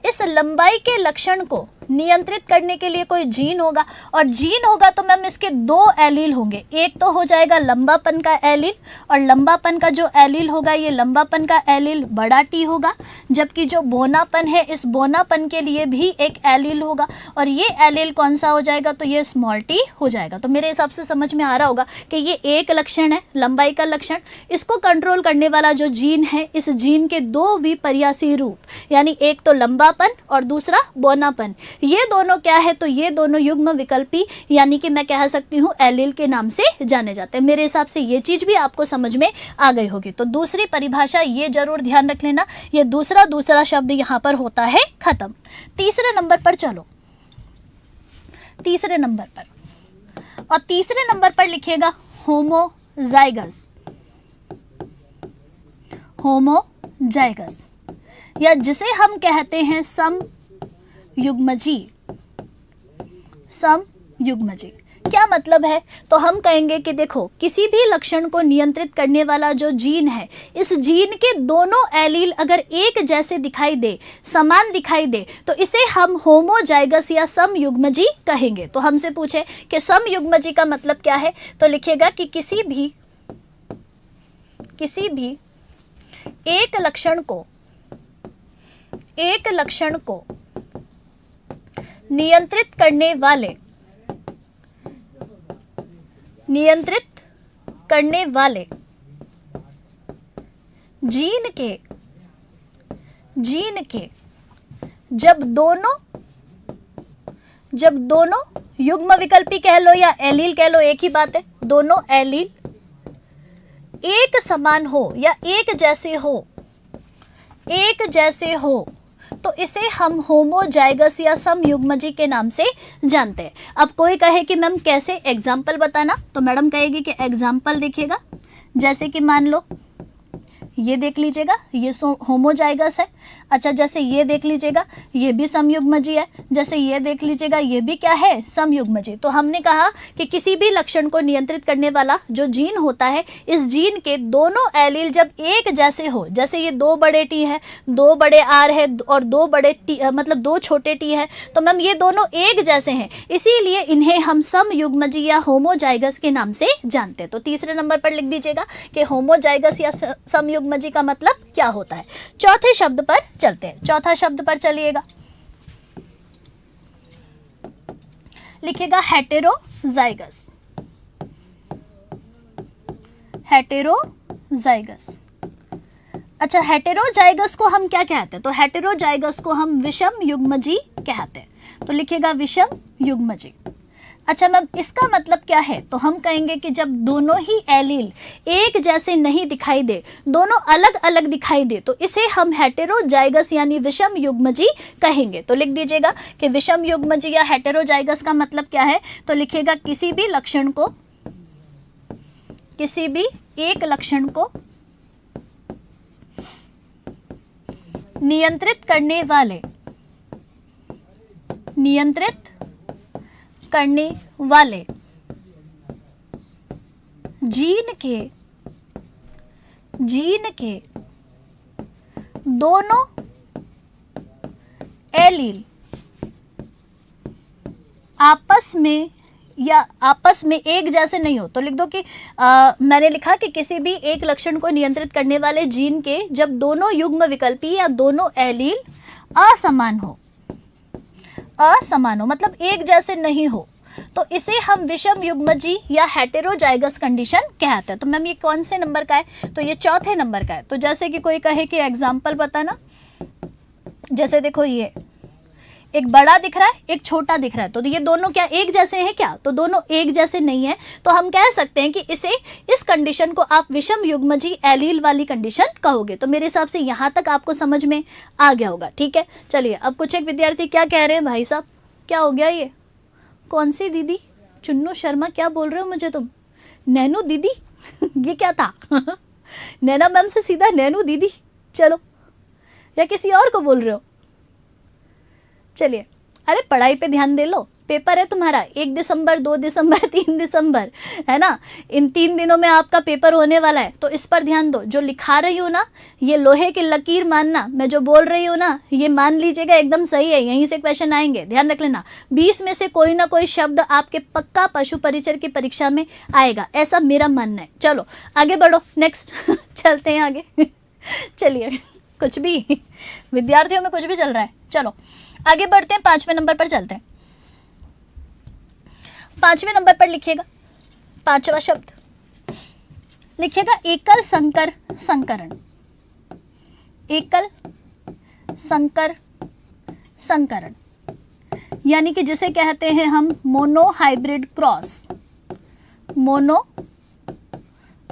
इस लंबाई के लक्षण को नियंत्रित करने के लिए कोई जीन होगा, और जीन होगा तो मैम इसके दो एलील होंगे। एक तो हो जाएगा लंबापन का एलील, और लंबापन का जो एलील होगा, ये लंबापन का एलील बड़ा टी होगा, जबकि जो बोनापन है, इस बोनापन के लिए भी एक एलील होगा, और ये एलील कौन सा हो जाएगा, तो ये स्मॉल टी हो जाएगा। तो मेरे हिसाब से समझ में आ रहा होगा कि ये एक लक्षण है, लंबाई का लक्षण, इसको कंट्रोल करने वाला जो जीन है, इस जीन के दो विपर्यासी रूप, यानी एक तो लंबापन और दूसरा बोनापन, ये दोनों क्या है, तो ये दोनों युग्म विकल्पी यानी कि मैं कह सकती हूँ एलील के नाम से जाने जाते हैं। मेरे हिसाब से ये चीज भी आपको समझ में आ गई होगी। तो दूसरी परिभाषा ये जरूर ध्यान रख लेना, ये दूसरा शब्द यहाँ पर होता है खत्म। तीसरे नंबर पर चलो, तीसरे नंबर पर। और तीसरे नंबर पर लिखिएगा होमोजाइगस, होमोजाइगस, या जिसे हम कहते हैं समयुग्मजी, समयुग्मजी। क्या मतलब है? तो हम कहेंगे कि देखो किसी भी लक्षण को नियंत्रित करने वाला जो जीन है, इस जीन के दोनों एलील अगर एक जैसे दिखाई दे, समान दिखाई दे, तो इसे हम होमोजाइगस या समयुग्मजी कहेंगे। तो हमसे पूछे कि समयुग्मजी का मतलब क्या है, तो लिखिएगा कि किसी भी एक लक्षण को नियंत्रित करने वाले जीन के जब दोनों युग्म विकल्पी कह लो या एलील कह लो, एक ही बात है, दोनों एलील एक समान हो या एक जैसे हो, तो इसे हम होमोजाइगस या समयुग्मजी के नाम से जानते हैं। अब कोई कहे कि मैम कैसे, एग्जाम्पल बताना, तो मैडम कहेगी कि एग्जाम्पल देखिएगा, जैसे कि मान लो ये देख लीजिएगा, ये होमोजाइगस है। अच्छा, जैसे ये देख लीजिएगा, ये भी समयुग्मजी है। जैसे ये देख लीजिएगा, ये भी क्या है, समयुग्मजी। तो हमने कहा कि किसी भी लक्षण को नियंत्रित करने वाला जो जीन होता है, इस जीन के दोनों एलील जब एक जैसे हो, जैसे ये 2 बड़े टी है, 2 बड़े आर है और 2 बड़े टी, मतलब 2 छोटे टी है, तो मैम ये दोनों एक जैसे हैं, इसीलिए इन्हें हम समयुग्मजी या होमोजाइगस के नाम से जानते हैं। तो तीसरे नंबर पर लिख दीजिएगा कि होमोजाइगस या समयुग्मजी का मतलब क्या होता है। चौथे शब्द पर चलते हैं, चौथा शब्द पर चलिएगा, लिखिएगा हेटेरोजाइगस, हेटेरोजाइगस। अच्छा, हेटेरोजाइगस को हम क्या कहते हैं? तो हेटेरोजाइगस को हम विषम युग्मजी कहते हैं। तो लिखिएगा विषम युग्मजी। अच्छा मैम, इसका मतलब क्या है? तो हम कहेंगे कि जब दोनों ही एलील एक जैसे नहीं दिखाई दे, दोनों अलग अलग दिखाई दे, तो इसे हम हेटेरोजाइगस यानी विषम युग्मजी कहेंगे। तो लिख दीजिएगा कि विषम युग्मजी या हेटेरोजाइगस का मतलब क्या है। तो लिखिएगा किसी भी एक लक्षण को नियंत्रित करने वाले जीन के दोनों एलील आपस में एक जैसे नहीं हो। तो लिख दो कि मैंने लिखा कि किसी भी एक लक्षण को नियंत्रित करने वाले जीन के जब दोनों युग्म विकल्पी या दोनों एलील असमान हो, मतलब एक जैसे नहीं हो, तो इसे हम विषम युग्मजी या हेटेरोजाइगस कंडीशन कहते हैं। तो मैम ये कौन से नंबर का है? तो ये चौथे नंबर का है। तो जैसे कि कोई कहे कि एग्जाम्पल बताना, जैसे देखो ये एक बड़ा दिख रहा है, एक छोटा दिख रहा है, तो ये दोनों क्या एक जैसे हैं क्या? तो दोनों एक जैसे नहीं है, तो हम कह सकते हैं कि इस कंडीशन को आप विषम युग्मजी एलील वाली कंडीशन कहोगे। तो मेरे हिसाब से यहाँ तक आपको समझ में आ गया होगा। ठीक है, चलिए अब कुछ एक विद्यार्थी क्या कह रहे हैं, भाई साहब क्या हो गया, ये कौन सी दीदी, चुन्नू शर्मा क्या बोल रहे हो मुझे तुम, नैनू दीदी ये क्या था नैना मैम से सीधा नैनू दीदी, चलो, या किसी और को बोल रहे हो? चलिए, अरे पढ़ाई पे ध्यान दे लो, पेपर है तुम्हारा 1 दिसंबर 2 दिसंबर 3 दिसंबर, है ना, इन 3 दिनों में आपका पेपर होने वाला है, तो इस पर ध्यान दो। जो लिखा रही हूँ ना, ये लोहे की लकीर मानना, मैं जो बोल रही हूँ ना, ये मान लीजिएगा एकदम सही है, यहीं से क्वेश्चन आएंगे, ध्यान रख लेना। 20 में से कोई ना कोई शब्द आपके पक्का पशु परिचर की परीक्षा में आएगा, ऐसा मेरा मानना है। चलो आगे बढ़ो, नेक्स्ट चलते हैं आगे चलिए, कुछ भी विद्यार्थियों में कुछ भी चल रहा है। चलो आगे बढ़ते हैं, 5वें नंबर पर चलते हैं। 5वें नंबर पर लिखिएगा 5वां शब्द, लिखिएगा एकल संकर संकरण, एकल संकर संकरण, यानी कि जिसे कहते हैं हम mono hybrid cross, mono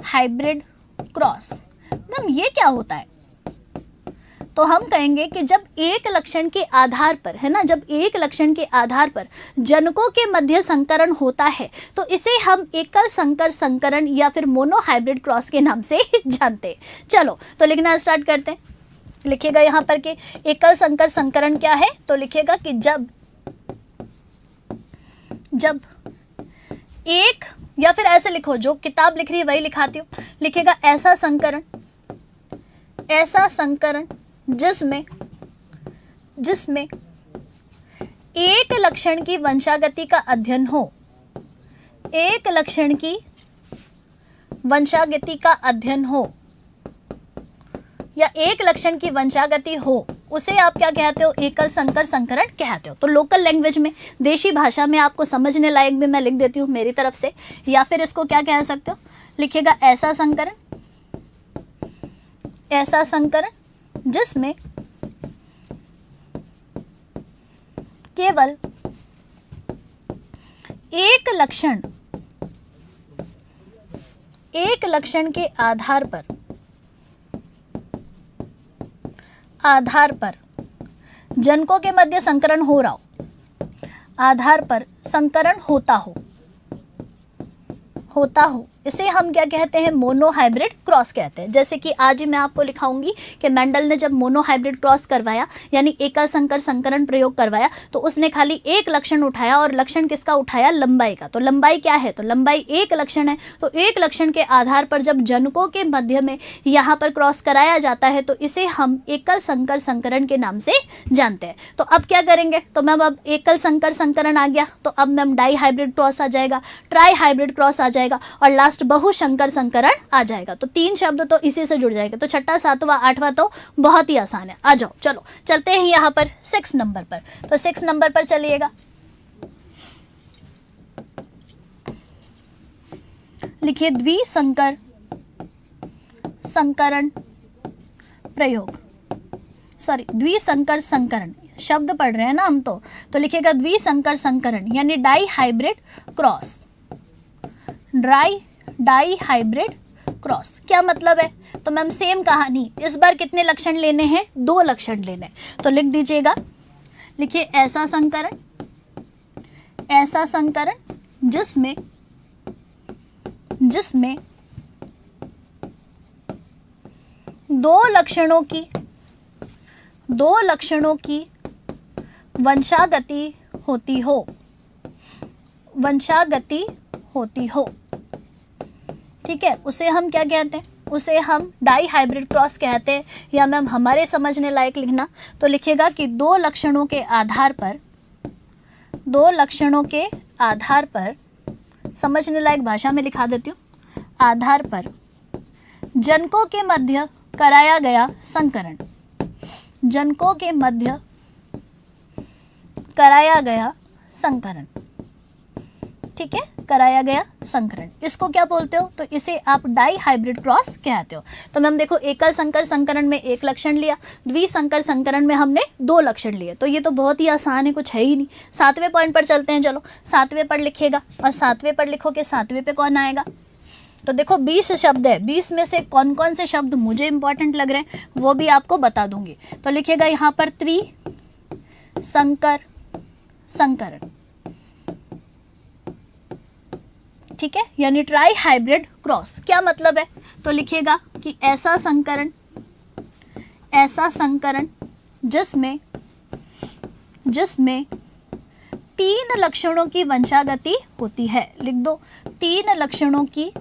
hybrid cross. Ma'am ये क्या होता है? तो हम कहेंगे कि जब एक लक्षण के आधार पर, है ना, जब एक लक्षण के आधार पर जनकों के मध्य संकरण होता है तो इसे हम एकल संकर संकरण या फिर मोनो हाइब्रिड क्रॉस के नाम से जानते हैं। चलो तो लिखना स्टार्ट करते हैं। लिखिएगा यहाँ पर कि एकल संकर संकरण क्या है, तो लिखिएगा कि जब एक, या फिर ऐसे लिखो, जो किताब लिख रही है वही लिखाती हूँ। लिखिएगा ऐसा संकरण जिसमें एक लक्षण की वंशागति का अध्ययन हो, एक लक्षण की वंशागति का अध्ययन हो या एक लक्षण की वंशागति हो, उसे आप क्या कहते हो, एकल संकर संकरण कहते हो। तो लोकल लैंग्वेज में, देशी भाषा में आपको समझने लायक भी मैं लिख देती हूँ मेरी तरफ से, या फिर इसको क्या कह सकते हो, लिखिएगा ऐसा संकरण जिसमें केवल एक लक्षण के आधार पर जनकों के मध्य संकरण हो रहा हो, आधार पर संकरण होता हो, इसे हम क्या कहते हैं, मोनो हाइब्रिड क्रॉस कहते हैं। जैसे कि आज ही मैं आपको लिखाऊंगी कि मेंडल ने जब मोनो हाइब्रिड क्रॉस करवाया, यानी एकल संकर संकरण प्रयोग करवाया, तो उसने खाली एक लक्षण उठाया, और लक्षण किसका उठाया, लंबाई का। तो लंबाई क्या है, तो लंबाई एक लक्षण है। तो एक लक्षण के आधार पर जब जनकों के मध्य में यहाँ पर क्रॉस कराया जाता है तो इसे हम एकल संकर संकरण के नाम से जानते हैं। तो अब क्या करेंगे, तो मैम अब एकल संकर संकरण आ गया, तो अब मैम डाई हाइब्रिड क्रॉस आ जाएगा, ट्राई हाइब्रिड क्रॉस आ जाएगा, और लास्ट बहुशंकर संकरण आ जाएगा। तो तीन शब्द तो इसी से जुड़ जाएंगे। तो छठा, सातवां, आठवां तो बहुत ही आसान है। आ जाओ, चलो चलते हैं यहाँ पर 6 नंबर पर। तो 6 नंबर पर चलिएगा। लिखिए द्विसंकर संकरण प्रयोग, सॉरी द्विसंकर संकरण, शब्द पढ़ रहे हैं ना हम। तो लिखिएगा द्विसंकर संकरण यानी dihybrid cross. Dihybrid cross क्या मतलब है, तो मैम सेम कहानी, इस बार कितने लक्षण लेने हैं, 2 लक्षण लेने हैं। तो लिख दीजिएगा, लिखिए ऐसा संकरण जिसमें 2 लक्षणों की वंशागति होती हो, ठीक है, उसे हम क्या कहते हैं, उसे हम डाई हाइब्रिड क्रॉस कहते हैं। या मैम हमारे समझने लायक लिखना, तो लिखिएगा कि 2 लक्षणों के आधार पर समझने लायक भाषा में लिखा देती हूँ, आधार पर जनकों के मध्य कराया गया संकरण, जनकों के मध्य कराया गया संकरण, ठीक है, कराया गया संकरण, इसको क्या बोलते हो, तो इसे आप डाई हाइब्रिड क्रॉस कहते हो। तो मैम देखो, एकल संकर संकरण में 1 लक्षण लिया, द्विसंकर संकरण में हमने 2 लक्षण लिए। तो ये तो बहुत ही आसान है, कुछ है ही नहीं। 7वें पॉइंट पर चलते हैं। चलो 7वें पर लिखेगा, और 7वें पर लिखो कि 7वें पे कौन आएगा। तो देखो 20 शब्द है, 20 में से कौन कौन से शब्द मुझे इंपॉर्टेंट लग रहे हैं वो भी आपको बता दूंगी। तो लिखेगा यहाँ पर त्रिसंकर संकरण, ठीक है, यानी ट्राई हाइब्रिड क्रॉस। क्या मतलब है, तो लिखिएगा कि ऐसा संकरण जिसमें 3 लक्षणों की वंशागति होती है। लिख दो, 3 लक्षणों की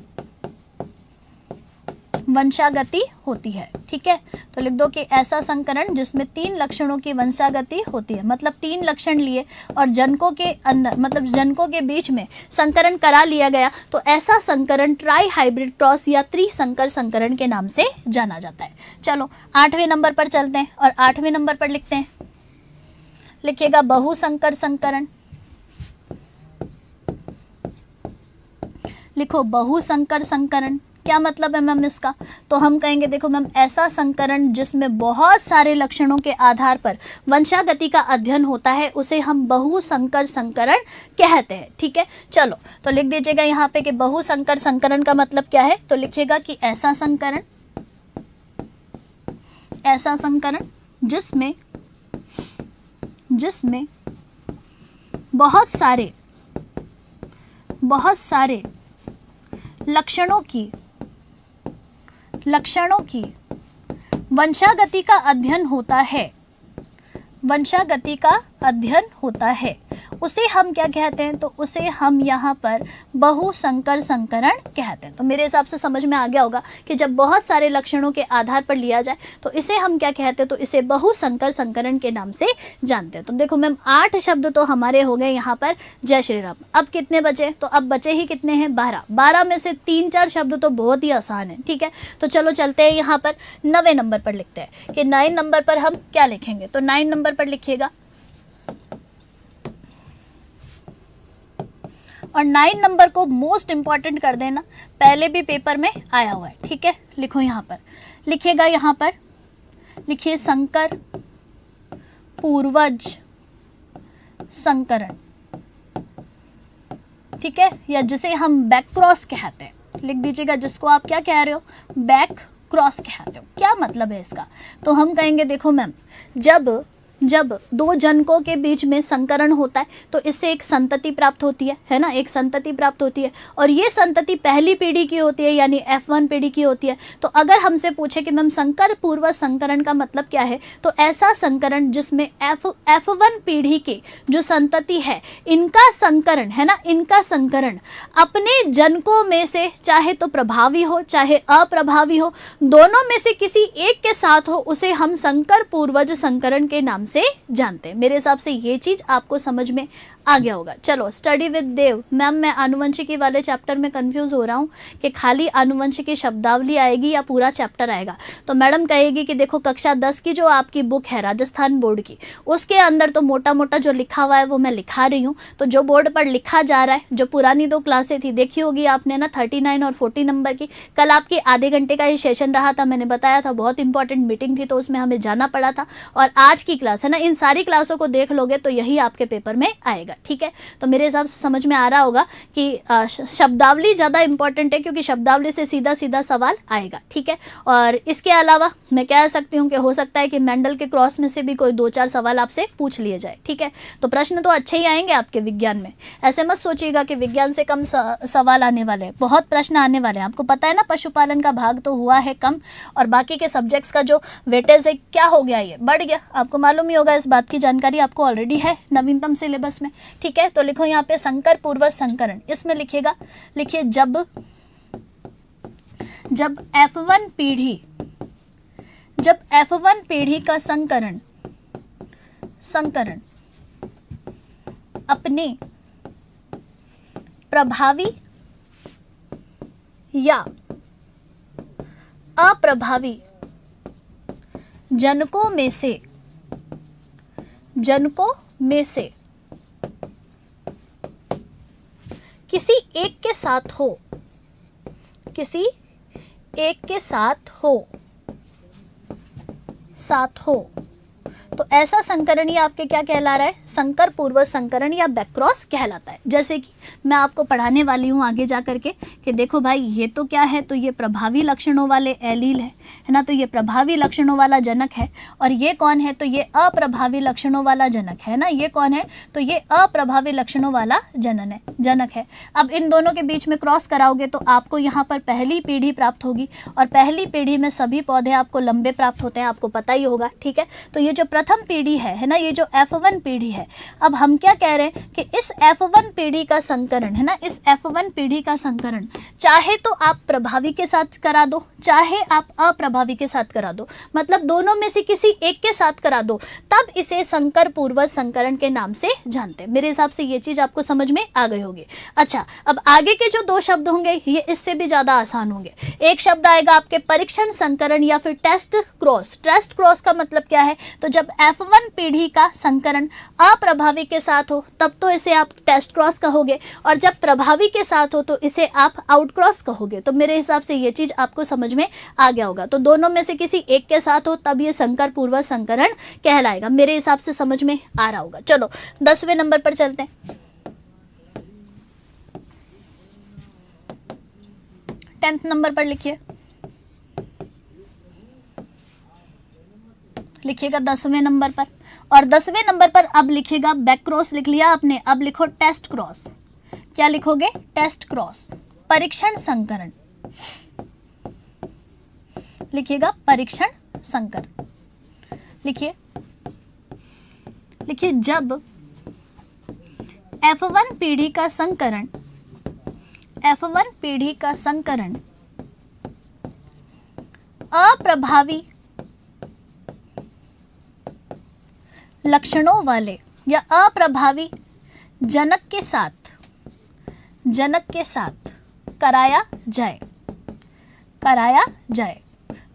वंशागति होती है, ठीक है। तो लिख दो कि ऐसा संकरण जिसमें 3 लक्षणों की वंशागति होती है, मतलब 3 लक्षण लिए और जनकों के अंदर, मतलब जनकों के बीच में संकरण करा लिया गया, तो ऐसा संकरण ट्राई हाइब्रिड क्रॉस या त्रिसंकर संकरण के नाम से जाना जाता है। चलो 8वें नंबर पर चलते हैं, और 8वें नंबर पर लिखते हैं, लिखिएगा बहुसंकर संकरण। लिखो बहुसंकर संकरण, क्या मतलब है मैम इसका, तो हम कहेंगे देखो मैम, ऐसा संकरण जिसमें बहुत सारे लक्षणों के आधार पर वंशागति का अध्ययन होता है उसे हम बहुसंकर संकरण कहते हैं, ठीक है। चलो तो लिख दीजिएगा यहाँ पे कि बहुसंकर संकरण का मतलब क्या है, तो लिखिएगा कि ऐसा संकरण जिसमें बहुत सारे लक्षणों के आधार पर वंशागति का अध्ययन होता है उसे हम बहुसंकर संकरण कहते हैं, ठीक है। चलो तो लिख दीजिएगा यहाँ पे कि बहुसंकर संकरण का मतलब क्या है, तो लिखिएगा कि ऐसा संकरण, ऐसा संकरण जिसमें बहुत सारे लक्षणों के आधार पर वंशागति का अध्ययन होता है उसे हम बहुसंकर संकरण कहते हैं, ठीक है। चलो तो लिख दीजिएगा यहाँ पे कि बहुसंकर संकरण जिसमें जिसमें बहुत सारे लक्षणों की वंशागति का अध्ययन होता है, उसे हम क्या कहते हैं? तो उसे हम यहाँ पर बहुसंकर संकरण कहते हैं। तो मेरे हिसाब से समझ में आ गया होगा कि जब बहुत सारे लक्षणों के आधार पर लिया जाए तो इसे हम क्या कहते हैं? तो इसे बहुसंकर संकरण के नाम से जानते हैं। तो देखो मैम 8 शब्द तो हमारे हो गए यहाँ पर जय श्री राम। अब कितने बचे? तो अब बचे ही कितने हैं? 12। 12 में से 3-4 शब्द तो बहुत ही आसान है, ठीक है। तो चलो चलते हैं यहाँ पर 9वें नंबर पर लिखते हैं कि 9 नंबर पर हम क्या लिखेंगे। तो 9 नंबर पर लिखिएगा, और 9 नंबर को मोस्ट इंपॉर्टेंट कर देना, पहले भी पेपर में आया हुआ है, ठीक है। लिखो यहाँ पर, लिखिएगा यहाँ पर, लिखिए संकर पूर्वज संकरण, ठीक है, या जिसे हम बैक क्रॉस कहते हैं। लिख दीजिएगा, जिसको आप क्या कह रहे हो? बैक क्रॉस कहते हो। क्या मतलब है इसका? तो हम कहेंगे देखो मैम, जब 2 जनकों के बीच में संकरण होता है तो इससे एक संतति प्राप्त होती है ना, एक संतति प्राप्त होती है, और ये संतति पहली पीढ़ी की होती है, यानी F1 पीढ़ी की होती है। तो अगर हमसे पूछे कि मैम संकर पूर्वज संकरण का मतलब क्या है, तो ऐसा संकरण जिसमें F1 पीढ़ी की जो संतति है, इनका संकरण है ना, इनका संकरण अपने जनकों में से चाहे तो प्रभावी हो चाहे अप्रभावी हो, दोनों में से किसी एक के साथ हो, उसे हम संकर पूर्वज संकरण के नाम से जानते हैं। मेरे हिसाब से ये चीज आपको समझ में आ गया होगा। चलो स्टडी विद देव। मैम मैं आनुवंशिकी वाले चैप्टर में कंफ्यूज हो रहा हूँ कि खाली आनुवंशिकी शब्दावली आएगी या पूरा चैप्टर आएगा। तो मैडम कहेगी कि देखो कक्षा 10 की जो आपकी बुक है राजस्थान बोर्ड की, उसके अंदर तो मोटा मोटा जो लिखा हुआ है वो मैं लिखा रही हूँ। तो जो बोर्ड पर लिखा जा रहा है, जो पुरानी 2 क्लासें थी देखी होगी आपने ना, 39 और 40 नंबर की, कल आपकी आधे घंटे का ही सेशन रहा था, मैंने बताया था, बहुत इंपॉर्टेंट मीटिंग थी तो उसमें हमें जाना पड़ा था। और आज की क्लास है ना, इन सारी क्लासों को देख लोगे तो यही आपके पेपर में आएगा, ठीक है। तो मेरे हिसाब से समझ में आ रहा होगा कि शब्दावली ज़्यादा इंपॉर्टेंट है, क्योंकि शब्दावली से सीधा सीधा सवाल आएगा, ठीक है। और इसके अलावा मैं कह सकती हूँ कि हो सकता है कि मेंडल के क्रॉस में से भी कोई 2-4 सवाल आपसे पूछ लिए जाए, ठीक है। तो प्रश्न तो अच्छे ही आएंगे आपके विज्ञान में, ऐसे मत सोचिएगा कि विज्ञान से कम सवाल आने वाले हैं, बहुत प्रश्न आने वाले हैं। आपको पता है ना, पशुपालन का भाग तो हुआ है कम, और बाकी के सब्जेक्ट्स का जो वेटेज है क्या हो गया, ये बढ़ गया। आपको मालूम ही होगा, इस बात की जानकारी आपको ऑलरेडी है नवीनतम सिलेबस में, ठीक है। तो लिखो यहाँ पे संकर पूर्वज संकरण, इसमें लिखिएगा, लिखिए जब F1 पीढ़ी का संकरण अपने प्रभावी या अप्रभावी जनकों में से किसी एक के साथ हो तो ऐसा संकरण ही आपके क्या कहला रहा है? संकर पूर्वज संकरण या बैक क्रॉस कहलाता है। जैसे कि मैं आपको पढ़ाने वाली हूँ आगे जा करके कि देखो भाई ये तो क्या है, तो ये प्रभावी लक्षणों वाले एलील है ना, तो ये प्रभावी लक्षणों वाला जनक है। और ये कौन है? तो ये अप्रभावी लक्षणों वाला जनक है ना। ये कौन है? तो ये अप्रभावी लक्षणों वाला जनक है। अब इन दोनों के बीच में क्रॉस कराओगे तो आपको यहाँ पर पहली पीढ़ी प्राप्त होगी, और पहली पीढ़ी में सभी पौधे आपको लंबे प्राप्त होते हैं, आपको पता ही होगा, ठीक है। तो ये जो प्रथम पीढ़ी है ना, ये जो F1 पीढ़ी है, अब हम क्या कह रहे हैं कि इस F1 पीढ़ी का संकरण है ना, इस F1 पीढ़ी का संकरण चाहे तो आप प्रभावी के साथ करा दो, चाहे आप अप्रभावी के साथ करा दो, मतलब दोनों में से किसी एक के साथ करा दो, तब इसे संकर पूर्वज संकरण के नाम से जानते हैं। मेरे हिसाब से ये चीज आपको समझ में आ गई होगी। अच्छा, अब आगे के जो 2 शब्द होंगे ये इससे भी ज्यादा आसान होंगे। एक शब्द आएगा आपके परीक्षण संकरण या फिर टेस्ट क्रॉस। टेस्ट क्रॉस का मतलब क्या है? तो जब F1 पीढ़ी का संकरण अप्रभावी के साथ हो तब तो इसे आप टेस्ट क्रॉस कहोगे, और जब प्रभावी के साथ हो तो इसे आप आउट क्रॉस कहोगे। तो मेरे हिसाब से ये चीज आपको समझ में आ गया होगा। तो दोनों में से किसी एक के साथ हो तब ये संकर पूर्वज संकरण कहलाएगा। मेरे हिसाब से समझ में आ रहा होगा। चलो 10वें नंबर पर चलते हैं। 10th नंबर पर लिखिए, लिखिएगा 10वें नंबर पर। और 10वें नंबर पर अब लिखिएगा बैक क्रॉस लिख लिया आपने, अब लिखो टेस्ट क्रॉस। क्या लिखोगे? टेस्ट क्रॉस, परीक्षण संकरण। लिखिएगा परीक्षण संकर। लिखिए लिखिए जब F1 पीढ़ी का संकरण, F1 पीढ़ी का संकरण अप्रभावी लक्षणों वाले या अप्रभावी जनक के साथ कराया जाए।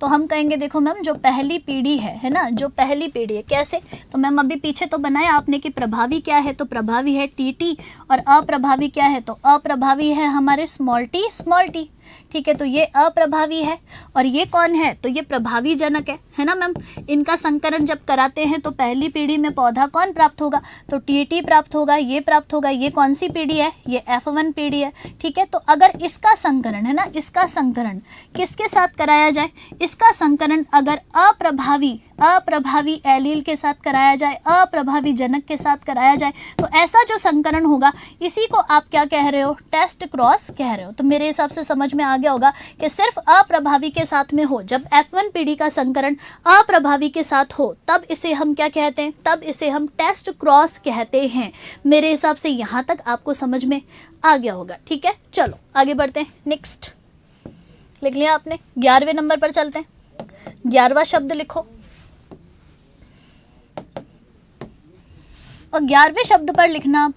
तो हम कहेंगे देखो मैम जो पहली पीढ़ी है ना, जो पहली पीढ़ी है कैसे, तो मैम अभी पीछे तो बनाया आपने कि प्रभावी क्या है, तो प्रभावी है टीटी, और अप्रभावी क्या है, तो अप्रभावी है हमारे स्मॉल टी। ठीक है, तो ये अप्रभावी है और ये कौन है, तो ये प्रभावी जनक है ना मैम। इनका संकरण जब कराते हैं तो पहली पीढ़ी में पौधा कौन प्राप्त होगा, तो टीटी प्राप्त होगा, ये प्राप्त होगा। ये कौन सी पीढ़ी है, ये F1 पीढ़ी है। ठीक है, तो अगर इसका संकरण है ना, इसका संकरण किसके साथ कराया जाए, इसका संकरण अगर अप्रभावी एलील के साथ कराया जाए, अप्रभावी जनक के साथ कराया जाए, तो ऐसा जो संकरण होगा इसी को आप क्या कह रहे हो, टेस्ट क्रॉस कह रहे हो। तो मेरे हिसाब से समझ में आ गया होगा कि सिर्फ अप्रभावी के साथ में हो, जब F1 पीढ़ी का संकरण अप्रभावी के साथ हो तब इसे हम क्या कहते हैं, तब इसे हम टेस्ट क्रॉस कहते हैं। मेरे हिसाब से यहाँ तक आपको समझ में आ गया होगा। ठीक है, चलो आगे बढ़ते हैं। नेक्स्ट लिख लिया आपने, 11वें नंबर पर चलते हैं। 11वां शब्द लिखो और 11वें शब्द पर लिखना,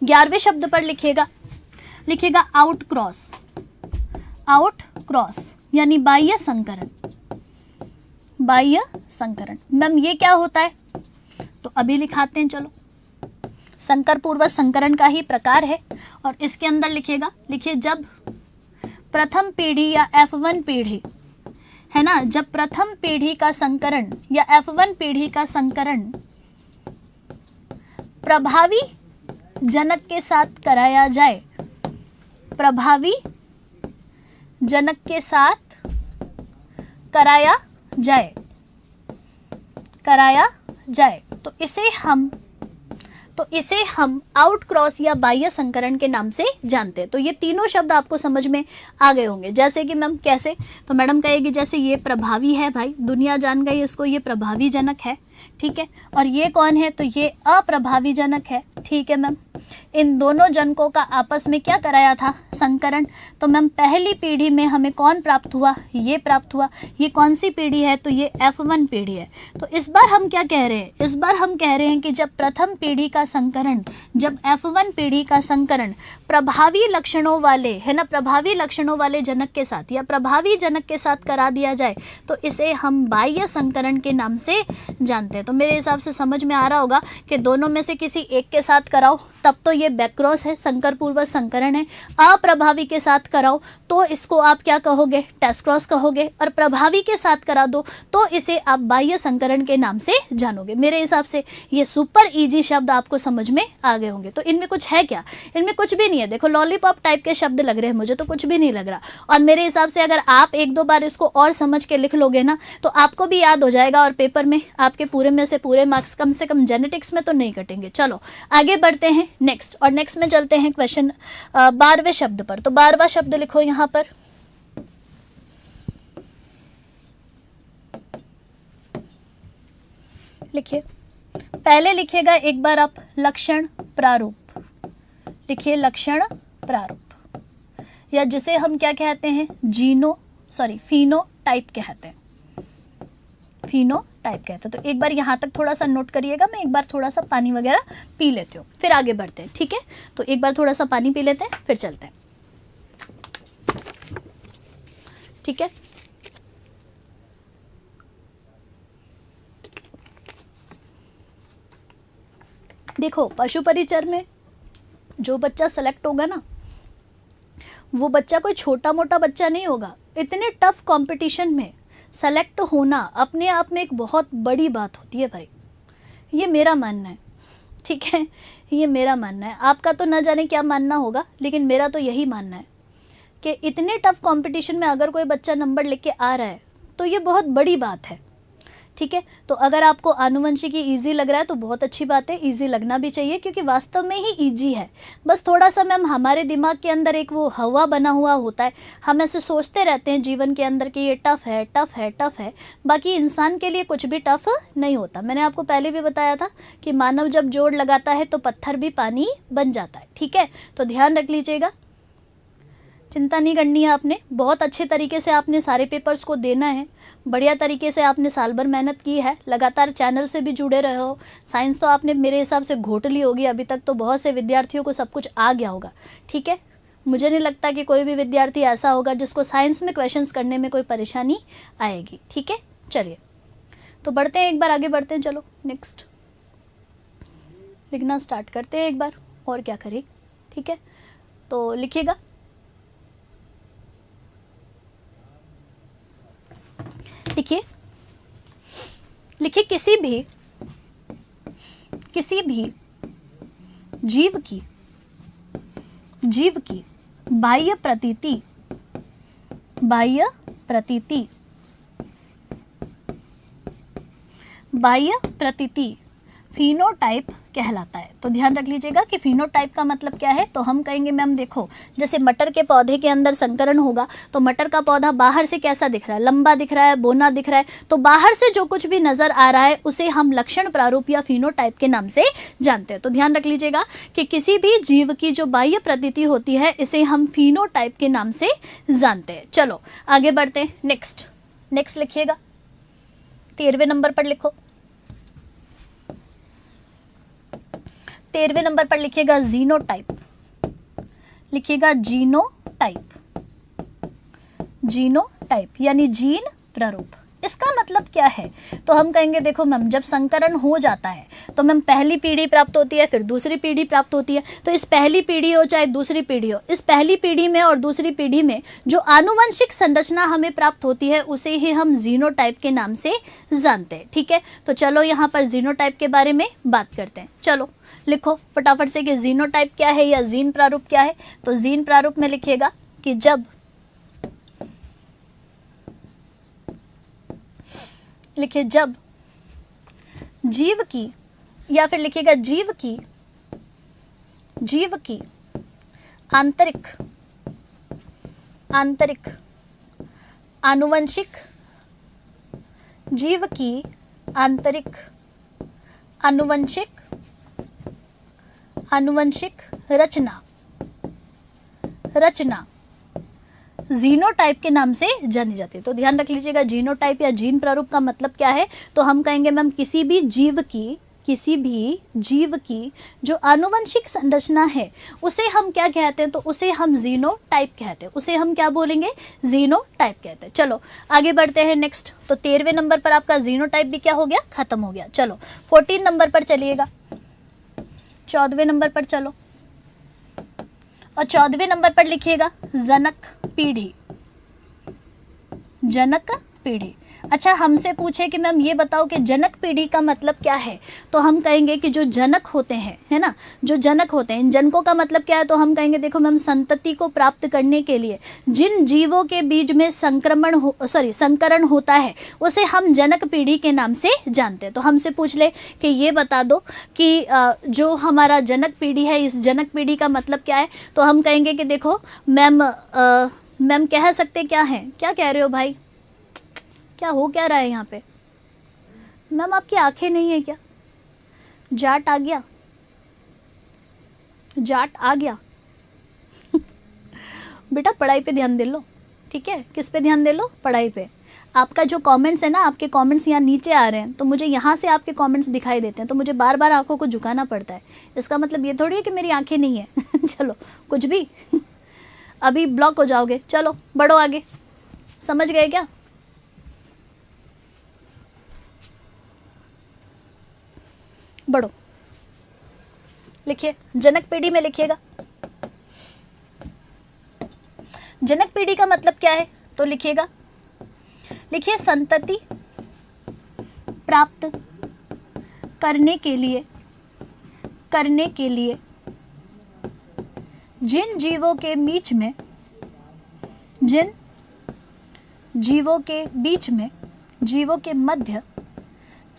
11वें शब्द पर लिखिएगा आउट क्रॉस यानी बाह्य संकरण। मैम ये क्या होता है, तो अभी लिखाते हैं, चलो। संकर पूर्वक संकरण का ही प्रकार है और इसके अंदर लिखिए जब प्रथम पीढ़ी या F1 पीढ़ी है ना, जब प्रथम पीढ़ी का संकरण या F1 पीढ़ी का संकरण प्रभावी जनक के साथ कराया जाए, प्रभावी जनक के साथ कराया जाए तो इसे हम आउट क्रॉस या बाह्य संकरण के नाम से जानते हैं। तो ये तीनों शब्द आपको समझ में आ गए होंगे। जैसे कि मैम कैसे, तो मैडम कहेगी जैसे ये प्रभावी है भाई, दुनिया जान गई इसको, ये प्रभावी जनक है। ठीक है, और ये कौन है, तो ये अप्रभावी जनक है। ठीक है मैम, इन दोनों जनकों का आपस में क्या कराया था, संकरण। तो मैम पहली पीढ़ी में हमें कौन प्राप्त हुआ, ये प्राप्त हुआ। ये कौन सी पीढ़ी है, तो ये F1 पीढ़ी है। तो इस बार हम क्या कह रहे हैं, इस बार हम कह रहे हैं कि जब प्रथम पीढ़ी का संकरण, जब F1 पीढ़ी का संकरण प्रभावी लक्षणों वाले है ना, प्रभावी लक्षणों वाले जनक के साथ या प्रभावी जनक के साथ करा दिया जाए तो इसे हम बाह्य संकरण के नाम से जानते हैं। तो मेरे हिसाब से समझ में आ रहा होगा कि दोनों में से किसी एक के साथ कराओ तब तो ये बैक क्रॉस है, संकर पूर्वक संकरण है। अप्रभावी के साथ कराओ तो इसको आप क्या कहोगे, टेस्ट क्रॉस कहोगे, और प्रभावी के साथ करा दो तो इसे आप बाह्य संकरण के नाम से जानोगे। मेरे हिसाब से ये सुपर इजी शब्द आपको समझ में आ गए होंगे। तो इनमें कुछ है क्या, इनमें कुछ भी नहीं है। देखो लॉलीपॉप टाइप के शब्द लग रहे हैं मुझे, तो कुछ भी नहीं लग रहा। और मेरे हिसाब से अगर आप एक दो बार इसको और समझ के लिख लोगे ना तो आपको भी याद हो जाएगा और पेपर में आपके पूरे में से पूरे मार्क्स कम से कम जेनेटिक्स में तो नहीं कटेंगे। चलो आगे बढ़ते हैं नेक्स्ट, और नेक्स्ट में चलते हैं क्वेश्चन 12वें शब्द पर। तो 12वां शब्द लिखो यहाँ पर, लिखिए पहले लिखिएगा एक बार आप लक्षण प्रारूप, लिखिए लक्षण प्रारूप, या जिसे हम क्या कहते हैं, फिनोटाइप कहते हैं, फिनोटाइप कहते हैं। तो एक बार यहाँ तक थोड़ा सा नोट करिएगा, मैं एक बार थोड़ा सा पानी वगैरह पी लेती हूँ फिर आगे बढ़ते हैं। ठीक है, तो एक बार थोड़ा सा पानी पी लेते हैं फिर चलते हैं। ठीक है, देखो पशु परिचर में जो बच्चा सेलेक्ट होगा ना वो बच्चा कोई छोटा मोटा बच्चा नहीं होगा। इतने टफ कंपटीशन में सेलेक्ट होना अपने आप में एक बहुत बड़ी बात होती है भाई, ये मेरा मानना है। ठीक है, ये मेरा मानना है, आपका तो न जाने क्या मानना होगा, लेकिन मेरा तो यही मानना है कि इतने टफ कंपटीशन में अगर कोई बच्चा नंबर लेके आ रहा है तो ये बहुत बड़ी बात है। ठीक है। तो अगर आपको आनुवंशिकी इजी लग रहा है तो बहुत अच्छी बात है, इजी लगना भी चाहिए क्योंकि वास्तव में ही इजी है। बस थोड़ा सा मैम हमारे दिमाग के अंदर एक वो हवा बना हुआ होता है, हम ऐसे सोचते रहते हैं जीवन के अंदर कि ये टफ़ है टफ़ है टफ़ है। बाकी इंसान के लिए कुछ भी टफ़ नहीं होता। मैंने आपको पहले भी बताया था कि मानव जब जोड़ लगाता है तो पत्थर भी पानी बन जाता है, ठीक है। तो ध्यान रख लीजिएगा, चिंता नहीं करनी है आपने, बहुत अच्छे तरीके से आपने सारे पेपर्स को देना है। बढ़िया तरीके से आपने साल भर मेहनत की है, लगातार चैनल से भी जुड़े रहे हो। साइंस तो आपने मेरे हिसाब से घोट ली होगी अभी तक, तो बहुत से विद्यार्थियों को सब कुछ आ गया होगा, ठीक है। मुझे नहीं लगता कि कोई भी विद्यार्थी ऐसा होगा जिसको साइंस में क्वेश्चंस करने में कोई परेशानी आएगी, ठीक है। चलिए तो बढ़ते हैं, एक बार आगे बढ़ते हैं। चलो नेक्स्ट लिखना स्टार्ट करते हैं एक बार, और क्या करें, ठीक है। तो लिखिएगा, लिखिए लिखिए किसी भी जीव की बाह्य प्रतीति फिनोटाइप कहलाता है। तो ध्यान रख लीजिएगा कि फिनोटाइप का मतलब क्या है। तो हम कहेंगे मैम देखो, जैसे मटर के पौधे के अंदर संकरण होगा तो मटर का पौधा बाहर से कैसा दिख रहा है, लंबा दिख रहा है, बोना दिख रहा है। तो बाहर से जो कुछ भी नजर आ रहा है उसे हम लक्षण प्रारूप या फिनोटाइप के नाम से जानते हैं। तो ध्यान रख लीजिएगा कि किसी भी जीव की जो बाह्य प्रतीति होती है इसे हम फिनोटाइप के नाम से जानते हैं। चलो आगे बढ़ते हैं, नेक्स्ट लिखिएगा, 13वें नंबर पर लिखो। 13वें नंबर पर लिखिएगा जीनोटाइप, लिखिएगा जीनोटाइप यानी जीन प्रारूप। इसका मतलब क्या है? तो हम कहेंगे देखो मैम, जब संकरण हो जाता है तो मैम पहली पीढ़ी प्राप्त होती है, फिर दूसरी पीढ़ी प्राप्त होती है। तो इस पहली पीढ़ी हो चाहे दूसरी पीढ़ी हो, इस पहली पीढ़ी में और दूसरी पीढ़ी में जो आनुवंशिक संरचना हमें प्राप्त होती है उसे ही हम जीनोटाइप के नाम से जानते हैं, ठीक है। तो चलो यहाँ पर जीनोटाइप के बारे में बात करते हैं। चलो लिखो फटाफट से कि जीनोटाइप क्या है या जीन प्रारूप क्या है। तो जीन प्रारूप में लिखिएगा कि जब जीव की, या फिर लिखिएगा जीव की आंतरिक आनुवंशिक, जीव की आंतरिक आनुवंशिक रचना जीनोटाइप के नाम से जानी जाती है। तो ध्यान रख लीजिएगा, जीनोटाइप या जीन प्रारूप का मतलब क्या है। तो हम कहेंगे मैम किसी भी जीव की जो आनुवंशिक संरचना है उसे हम क्या कहते हैं, तो उसे हम जीनोटाइप कहते हैं। उसे हम क्या बोलेंगे, जीनोटाइप कहते हैं। चलो आगे बढ़ते हैं नेक्स्ट। तो 13वें नंबर पर आपका जीनोटाइप भी क्या हो गया, खत्म हो गया। चलो 14 नंबर पर चलिएगा, 14वें नंबर पर चलो, और 14वें नंबर पर लिखिएगा जनक पीढ़ी। अच्छा, हमसे पूछे कि मैम ये बताओ कि जनक पीढ़ी का मतलब क्या है। तो हम कहेंगे कि जो जनक होते हैं, है ना, जो जनक होते हैं, इन जनकों का मतलब क्या है। तो हम कहेंगे देखो मैम, संतति को प्राप्त करने के लिए जिन जीवों के बीज में संकरण होता है उसे हम जनक पीढ़ी के नाम से जानते हैं। तो हमसे पूछ ले कि ये बता दो कि जो हमारा जनक पीढ़ी है, इस जनक पीढ़ी का मतलब क्या है। तो हम कहेंगे कि देखो मैम कह सकते क्या है, क्या कह रहे हो भाई, क्या हो क्या रहा है यहाँ पे। मैम आपकी आंखें नहीं है क्या, जाट आ गया बेटा पढ़ाई पे ध्यान दे लो, ठीक है। किस पे ध्यान दे लो, पढ़ाई पे। आपका जो कमेंट्स है ना, आपके कमेंट्स यहाँ नीचे आ रहे हैं, तो मुझे यहाँ से आपके कमेंट्स दिखाई देते हैं, तो मुझे बार बार आंखों को झुकाना पड़ता है। इसका मतलब ये थोड़ी है कि मेरी आंखें नहीं है चलो कुछ भी अभी ब्लॉक हो जाओगे। चलो बढ़ो आगे, समझ गए क्या। बढ़ो, लिखिए जनक पीढ़ी में लिखिएगा। जनक पीढ़ी का मतलब क्या है, तो लिखिएगा, लिखिए संतति प्राप्त करने के लिए जिन जीवों के बीच में, जीवों के मध्य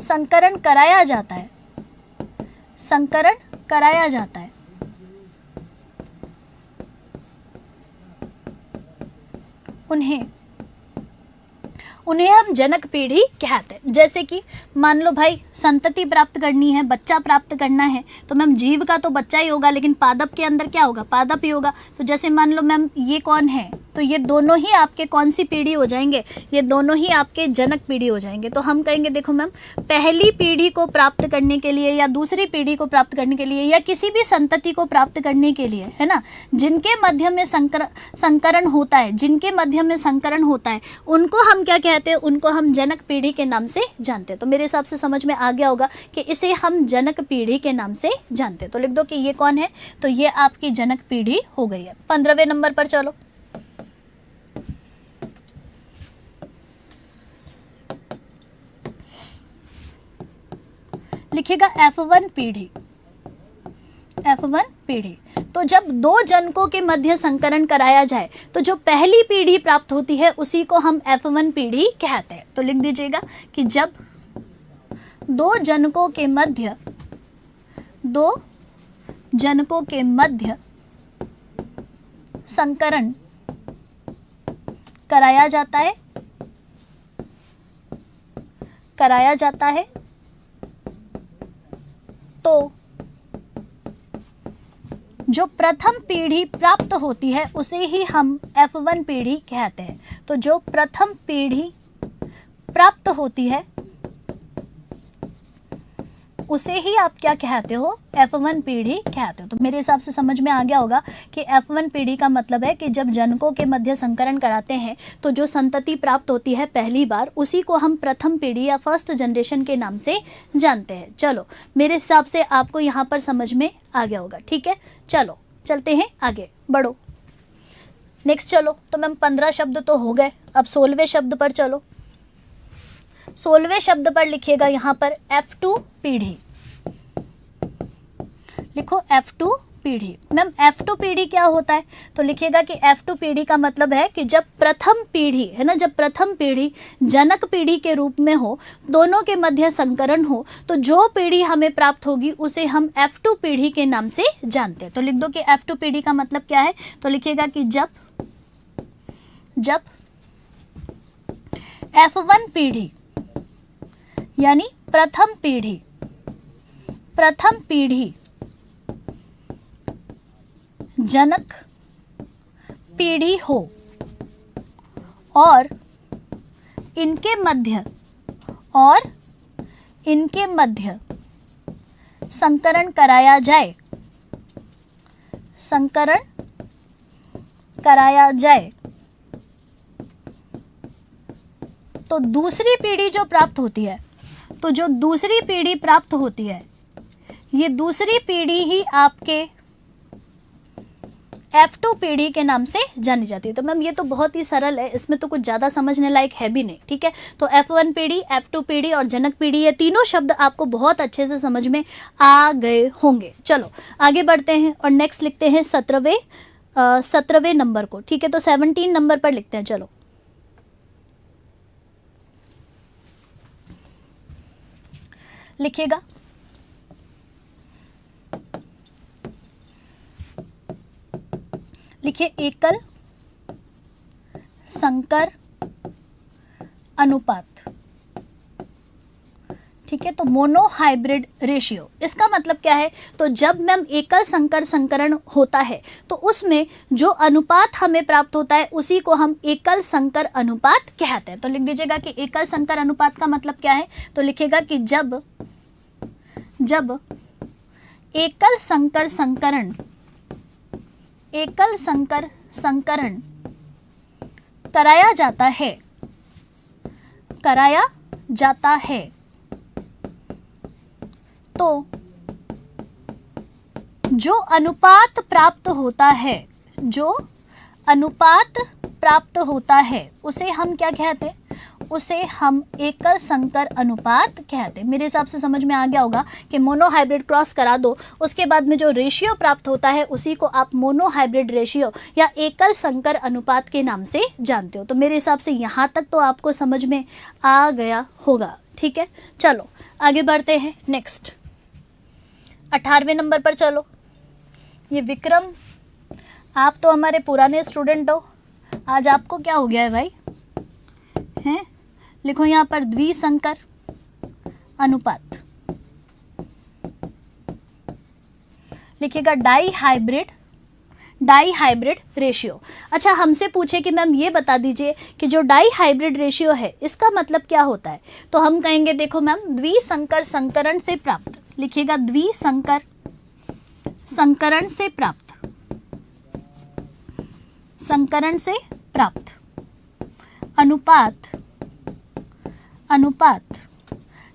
संकरण कराया जाता है, संकरण कराया जाता है, उन्हें हम जनक पीढ़ी कहते हैं। जैसे कि मान लो भाई संतति प्राप्त करनी है, बच्चा प्राप्त करना है, तो मैम जीव का तो बच्चा ही होगा, लेकिन पादप के अंदर क्या होगा, पादप ही होगा। तो जैसे मान लो मैम ये कौन है, तो ये दोनों ही आपके कौन सी पीढ़ी हो जाएंगे, ये दोनों ही आपके जनक पीढ़ी हो जाएंगे। तो हम कहेंगे देखो मैम, पहली पीढ़ी को प्राप्त करने के लिए या दूसरी पीढ़ी को प्राप्त करने के लिए या किसी भी संतति को प्राप्त करने के लिए, है ना, जिनके मध्य में संकरण होता है, जिनके मध्य में संकरण होता है, उनको हम क्या कहते हैं, उनको हम जनक पीढ़ी के नाम से जानते हैं। तो मेरे हिसाब से समझ में आ गया होगा कि इसे हम जनक पीढ़ी के नाम से जानते हैं। तो लिख दो कि ये कौन है, तो ये आपकी जनक पीढ़ी हो गई है। 15वें नंबर पर चलो, लिखिएगा F1 पीढ़ी, F1 पीढ़ी। तो जब दो जनकों के मध्य संकरण कराया जाए तो जो पहली पीढ़ी प्राप्त होती है उसी को हम F1 पीढ़ी कहते हैं। तो लिख दीजिएगा कि जब दो जनकों के मध्य संकरण कराया जाता है तो जो प्रथम पीढ़ी प्राप्त होती है उसे ही हम F1 पीढ़ी कहते हैं। तो जो प्रथम पीढ़ी प्राप्त होती है उसे ही आप क्या कहते हो, F1 पीढ़ी कहते हो। तो मेरे हिसाब से समझ में आ गया होगा कि F1 पीढ़ी का मतलब है कि जब जनकों के मध्य संकरण कराते हैं तो जो संतति प्राप्त होती है पहली बार, उसी को हम प्रथम पीढ़ी या फर्स्ट जनरेशन के नाम से जानते हैं। चलो मेरे हिसाब से आपको यहाँ पर समझ में आ गया होगा, ठीक है। चलो चलते हैं आगे, बढ़ो नेक्स्ट। चलो तो मैम 15 शब्द तो हो गए, अब 16वें शब्द पर चलो। 16वें शब्द पर लिखिएगा यहाँ पर F2 पीढ़ी, लिखो F2 पीढ़ी। मैम F2 पीढ़ी क्या होता है, तो लिखिएगा कि F2 पीढ़ी का मतलब है कि जब प्रथम पीढ़ी, है ना, जब प्रथम पीढ़ी जनक पीढ़ी के रूप में हो, दोनों के मध्य संकरण हो, तो जो पीढ़ी हमें प्राप्त होगी उसे हम F2 पीढ़ी के नाम से जानते हैं। तो लिख दो कि F2 पीढ़ी का मतलब क्या है, तो लिखिएगा कि जब F1 पीढ़ी यानी प्रथम पीढ़ी जनक पीढ़ी हो और इनके मध्य संकरण कराया जाए तो दूसरी पीढ़ी जो प्राप्त होती है, तो जो दूसरी पीढ़ी प्राप्त होती है, ये दूसरी पीढ़ी ही आपके F2 पीढ़ी के नाम से जानी जाती है। तो मैम ये तो बहुत ही सरल है, इसमें तो कुछ ज़्यादा समझने लायक है भी नहीं, ठीक है। तो F1 पीढ़ी, F2 पीढ़ी और जनक पीढ़ी, ये तीनों शब्द आपको बहुत अच्छे से समझ में आ गए होंगे। चलो आगे बढ़ते हैं और नेक्स्ट लिखते हैं 17वें नंबर को, ठीक है। तो 17 नंबर पर लिखते हैं, चलो लिखिएगा लिखिए एकल संकर अनुपात, ठीक है। तो मोनोहाइब्रिड रेशियो, इसका मतलब क्या है, तो जब मैम एकल संकर संकरण होता है तो उसमें जो अनुपात हमें प्राप्त होता है उसी को हम एकल संकर अनुपात कहते हैं। तो लिख दीजिएगा कि एकल संकर अनुपात का मतलब क्या है, तो लिखिएगा कि जब एकल संकर संकरण कराया जाता है तो जो अनुपात प्राप्त होता है उसे हम क्या कहते हैं, उसे हम एकल संकर अनुपात कहते हैं। मेरे हिसाब से समझ में आ गया होगा कि मोनोहाइब्रिड क्रॉस करा दो, उसके बाद में जो रेशियो प्राप्त होता है उसी को आप मोनोहाइब्रिड रेशियो या एकल संकर अनुपात के नाम से जानते हो। तो मेरे हिसाब से यहाँ तक तो आपको समझ में आ गया होगा, ठीक है, चलो आगे बढ़ते हैं नेक्स्ट 18वें नंबर पर। चलो, ये विक्रम, आप तो हमारे पुराने स्टूडेंट हो, आज आपको क्या हो गया है भाई? हैं, लिखो यहाँ पर द्विसंकर अनुपात, लिखिएगा डाई हाइब्रिड रेशियो। अच्छा, हमसे पूछे कि मैम ये बता दीजिए कि जो डाई हाइब्रिड रेशियो है इसका मतलब क्या होता है, तो हम कहेंगे देखो मैम, द्विसंकर संकरण से प्राप्त, लिखिएगा द्विसंकर संकरण से प्राप्त अनुपात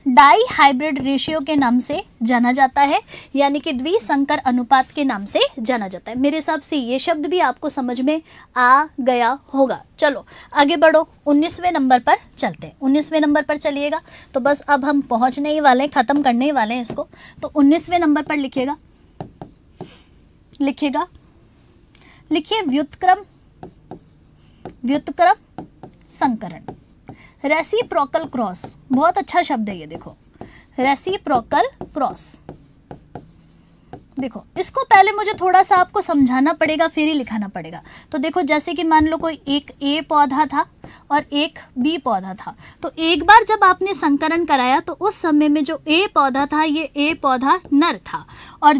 डाई हाइब्रिड रेशियो के नाम से जाना जाता है, यानी कि द्विसंकर अनुपात के नाम से जाना जाता है। मेरे हिसाब से ये शब्द भी आपको समझ में आ गया होगा। चलो आगे बढ़ो, 19वें नंबर पर चलते हैं। 19वें नंबर पर चलिएगा, तो बस अब हम पहुंचने ही वाले हैं, ख़त्म करने ही वाले हैं इसको। तो 19वें नंबर पर लिखिए व्युत्क्रम संकरण, रेसिप्रोकल क्रॉस। बहुत अच्छा शब्द है ये, देखो रेसिप्रोकल क्रॉस। देखो, इसको पहले मुझे थोड़ा सा आपको समझाना पड़ेगा, फिर ही लिखाना पड़ेगा। तो देखो, जैसे कि मान लो कोई एक ए पौधा था और एक बी पौधा था, तो एक बार जब आपने संकरण कराया तो उस समय में जो ए पौधा था, ये ए पौधा नर था, और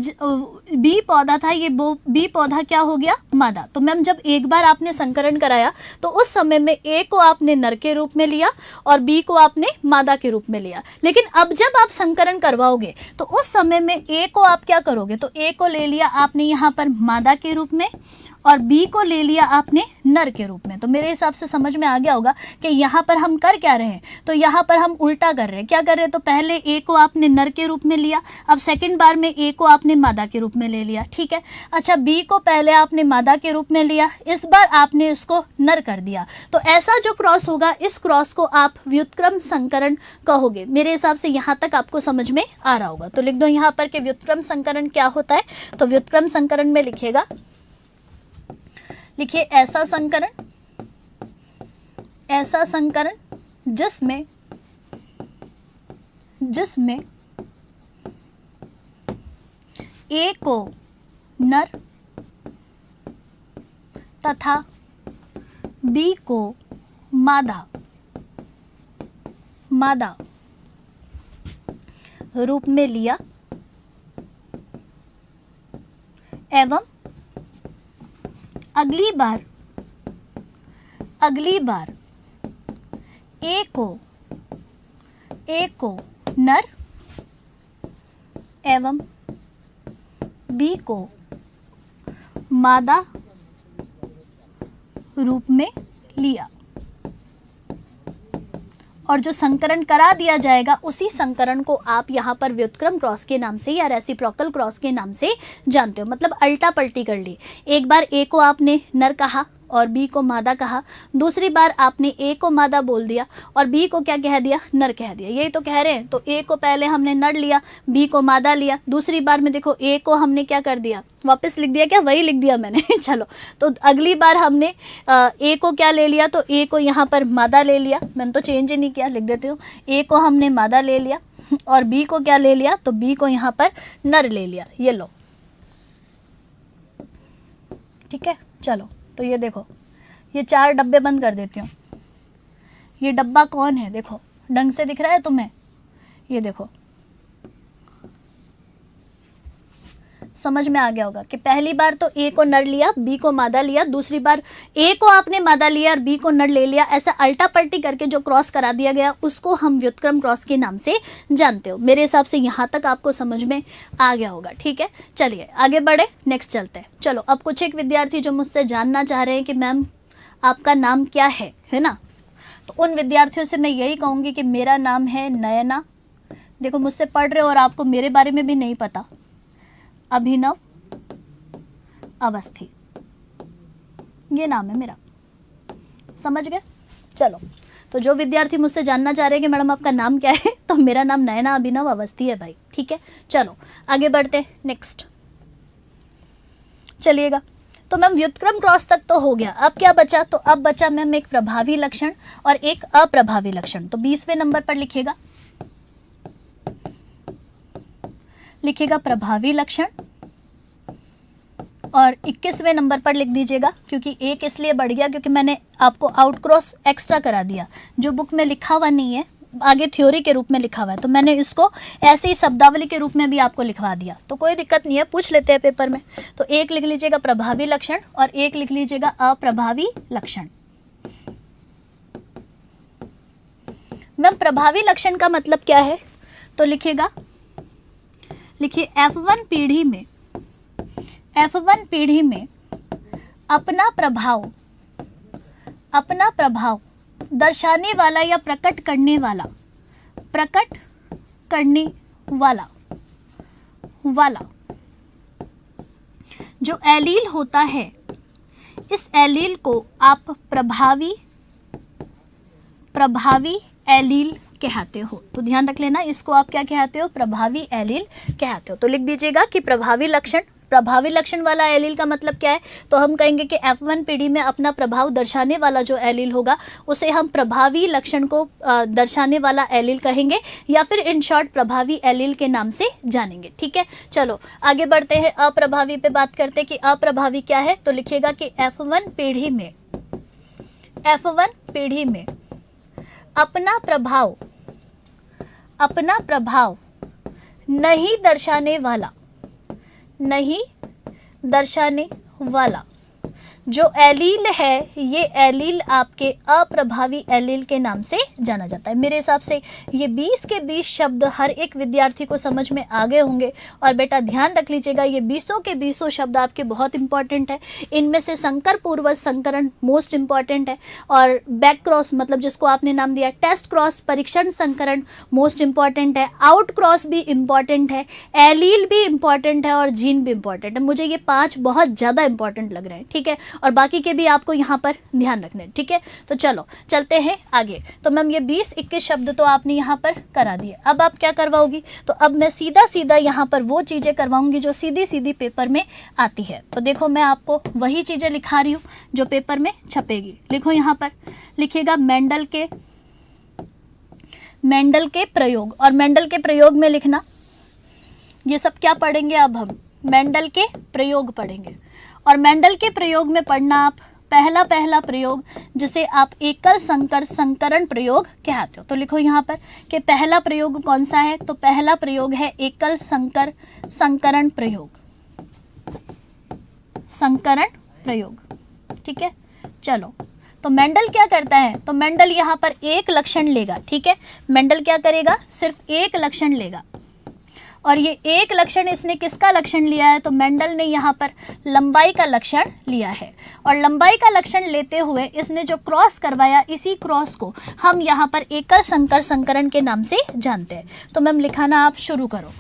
बी पौधा था, ये बी पौधा क्या हो गया? मादा। तो मैम, जब एक बार आपने संकरण कराया तो उस समय में ए को आपने नर के रूप में लिया और बी को आपने मादा के रूप में लिया। लेकिन अब जब आप संकरण करवाओगे तो उस समय में ए को आप क्या करोगे? तो ए को ले लिया आपने यहाँ पर मादा के रूप में और बी को ले लिया आपने नर के रूप में। तो मेरे हिसाब से समझ में आ गया होगा कि यहाँ पर हम कर क्या रहे हैं। तो यहाँ पर हम उल्टा कर रहे हैं। क्या कर रहे हैं? तो पहले ए को आपने नर के रूप में लिया, अब सेकंड बार में ए को आपने मादा के रूप में ले लिया, ठीक है। अच्छा, बी को पहले आपने मादा के रूप में लिया, इस बार आपने इसको नर कर दिया। तो ऐसा जो क्रॉस होगा, इस क्रॉस को आप व्युत्क्रम संकरण कहोगे। मेरे हिसाब से यहाँ तक आपको समझ में आ रहा होगा। तो लिख दो यहाँ पर कि व्युत्क्रम संकरण क्या होता है। तो व्युत्क्रम संकरण में लिखिए ऐसा संकरण जिसमें ए को नर तथा बी को मादा रूप में लिया एवं अगली बार ए को नर एवं बी को मादा रूप में लिया, और जो संकरण करा दिया जाएगा उसी संकरण को आप यहाँ पर व्युत्क्रम क्रॉस के नाम से या रेसिप्रोकल क्रॉस के नाम से जानते हो। मतलब अल्टा पलटी कर ली। एक बार ए को आपने नर कहा और बी को मादा कहा, दूसरी बार आपने ए को मादा बोल दिया और बी को क्या कह दिया? नर कह दिया। यही तो कह रहे हैं। तो ए को पहले हमने नर लिया, बी को मादा लिया, दूसरी बार में देखो ए को हमने क्या कर दिया? वापस लिख दिया क्या? वही लिख दिया मैंने चलो, तो अगली बार हमने ए को क्या ले लिया? तो ए को यहाँ पर मादा ले लिया। मैंने तो चेंज ही नहीं किया, लिख देती हूँ। ए को हमने मादा ले लिया और बी को क्या ले लिया? तो बी को यहाँ पर नर ले लिया। ये लो, ठीक है। चलो, तो ये देखो, ये 4 डब्बे बंद कर देती हूँ। ये डब्बा कौन है? देखो, ढंग से दिख रहा है तुम्हें? ये देखो, समझ में आ गया होगा कि पहली बार तो ए को नर लिया, बी को मादा लिया, दूसरी बार ए को आपने मादा लिया और बी को नर ले लिया। ऐसा अल्टा पलटी करके जो क्रॉस करा दिया गया उसको हम व्युत्क्रम क्रॉस के नाम से जानते हो। मेरे हिसाब से यहाँ तक आपको समझ में आ गया होगा, ठीक है। चलिए आगे बढ़े, नेक्स्ट चलते हैं। चलो, अब कुछ एक विद्यार्थी जो मुझसे जानना चाह रहे हैं कि मैम आपका नाम क्या है ना? तो उन विद्यार्थियों से मैं यही कहूँगी कि मेरा नाम है नयना। देखो, मुझसे पढ़ रहे हो और आपको मेरे बारे में भी नहीं पता। अभिनव अवस्थी, ये नाम है मेरा, समझ गए? चलो, तो जो विद्यार्थी मुझसे जानना चाह रहे हैं कि मैडम आपका नाम क्या है, तो मेरा नाम नयना अभिनव अवस्थी है भाई, ठीक है। चलो आगे बढ़ते, नेक्स्ट चलिएगा। तो मैम व्युत्क्रम क्रॉस तक तो हो गया, अब क्या बचा? तो अब बचा मैम एक प्रभावी लक्षण और एक अप्रभावी लक्षण। तो 20वें नंबर पर लिखिएगा लिखिएगा प्रभावी लक्षण, और 21वें नंबर पर लिख दीजिएगा, क्योंकि एक इसलिए बढ़ गया क्योंकि मैंने आपको आउट क्रॉस एक्स्ट्रा करा दिया, जो बुक में लिखा हुआ नहीं है, आगे थ्योरी के रूप में लिखा हुआ है, तो मैंने इसको ऐसे ही शब्दावली के रूप में भी आपको लिखवा दिया, तो कोई दिक्कत नहीं है, पूछ लेते हैं पेपर में। तो एक लिख लीजिएगा प्रभावी लक्षण और एक लिख लीजिएगा अप्रभावी लक्षण। मैम प्रभावी लक्षण का मतलब क्या है, तो लिखिएगा, लिखिए F1 पीढ़ी में अपना प्रभाव दर्शाने वाला या प्रकट करने वाला जो एलील होता है, इस एलील को आप प्रभावी एलील कहते हो। तो ध्यान रख लेना, इसको आप क्या कहते हो, प्रभावी एलील कहते हो। तो लिख दीजिएगा कि प्रभावी लक्षण वाला एलील का मतलब क्या है, तो हम कहेंगे कि F1 पीढ़ी में अपना प्रभाव दर्शाने वाला जो एलील होगा उसे हम प्रभावी लक्षण को दर्शाने वाला एलील कहेंगे, या फिर इन शॉर्ट प्रभावी एलील के नाम से जानेंगे। ठीक है, चलो आगे बढ़ते हैं, अप्रभावी पे बात करते हैं कि अप्रभावी क्या है। तो लिखिएगा कि F1 पीढ़ी में अपना प्रभाव नहीं दर्शाने वाला जो एलील है, ये एलील आपके अप्रभावी एलील के नाम से जाना जाता है। मेरे हिसाब से ये 20 के 20 शब्द हर एक विद्यार्थी को समझ में आ गए होंगे। और बेटा ध्यान रख लीजिएगा, ये 20 के 20 शब्द आपके बहुत इंपॉर्टेंट है। इनमें से संकर पूर्वज संकरण मोस्ट इंपॉर्टेंट है, और बैक क्रॉस मतलब जिसको आपने नाम दिया टेस्ट क्रॉस परीक्षण संकरण मोस्ट इंपॉर्टेंट है, आउट क्रॉस भी इंपॉर्टेंट है, एलील भी इंपॉर्टेंट है और जीन भी इंपॉर्टेंट है। मुझे ये 5 बहुत ज़्यादा इंपॉर्टेंट लग रहे हैं। ठीक है, और बाकी के भी आपको यहाँ पर ध्यान रखने हैं। ठीक है, तो चलो चलते हैं आगे। तो मैम ये 20-21 शब्द तो आपने यहाँ पर करा दिए। अब आप क्या करवाओगी, तो अब मैं सीधा यहाँ पर वो चीज़ें करवाऊंगी जो सीधी पेपर में आती है। तो देखो मैं आपको वही चीज़ें लिखा रही हूँ जो पेपर में छपेगी। लिखो यहाँ पर, लिखिएगा मेंडल के प्रयोग, और मेंडल के प्रयोग में लिखना, ये सब क्या पढ़ेंगे अब हम, मेंडल के प्रयोग पढ़ेंगे। और मेंडल के प्रयोग में पढ़ना आप पहला प्रयोग जिसे आप एकल संकर संकरण प्रयोग कहते हो। तो लिखो यहाँ पर कि पहला प्रयोग कौन सा है, तो पहला प्रयोग है एकल संकर संकरण प्रयोग। ठीक है, चलो तो मेंडल क्या करता है, तो मेंडल यहाँ पर एक लक्षण लेगा। ठीक है, मेंडल क्या करेगा, सिर्फ एक लक्षण लेगा, और ये एक लक्षण इसने किसका लक्षण लिया है, तो मेंडल ने यहाँ पर लंबाई का लक्षण लिया है। और लंबाई का लक्षण लेते हुए इसने जो क्रॉस करवाया, इसी क्रॉस को हम यहाँ पर एकल संकर संकरण के नाम से जानते हैं। तो मैम लिखाना आप शुरू करो।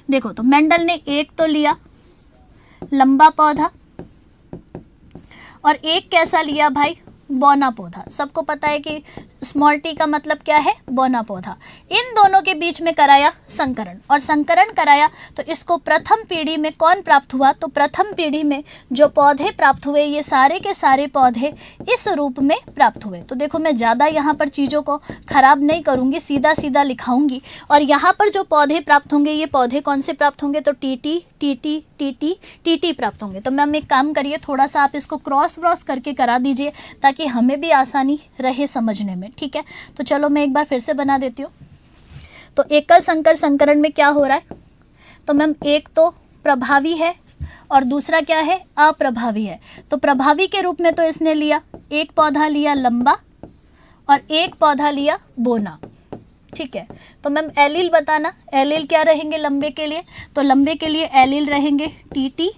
देखो तो मेंडल ने एक तो लिया लंबा पौधा, और एक कैसा लिया भाई, बौना पौधा। सबको पता है कि स्मॉल टी का मतलब क्या है, बौना पौधा। इन दोनों के बीच में कराया संकरण, और संकरण कराया तो इसको प्रथम पीढ़ी में कौन प्राप्त हुआ, तो प्रथम पीढ़ी में जो पौधे प्राप्त हुए, ये सारे के सारे पौधे इस रूप में प्राप्त हुए। तो देखो मैं ज़्यादा यहाँ पर चीज़ों को खराब नहीं करूँगी, सीधा लिखाऊंगी। और यहाँ पर जो पौधे प्राप्त होंगे, ये पौधे कौन से प्राप्त होंगे, तो टीटी प्राप्त होंगे। तो मैम एक काम करिए, थोड़ा सा आप इसको क्रॉस करके करा दीजिए ताकि हमें भी आसानी रहे समझने में। ठीक है, तो चलो मैं एक बार फिर से बना देती हूँ। तो एकल संकर संकरण में क्या हो रहा है, तो मैम एक तो प्रभावी है और दूसरा क्या है, अप्रभावी है। तो प्रभावी के रूप में तो इसने लिया, एक पौधा लिया लंबा और एक पौधा लिया बोना। ठीक है, तो मैम एलील बताना, एलील क्या रहेंगे लंबे के लिए, तो लंबे के लिए एलील रहेंगे टीटी,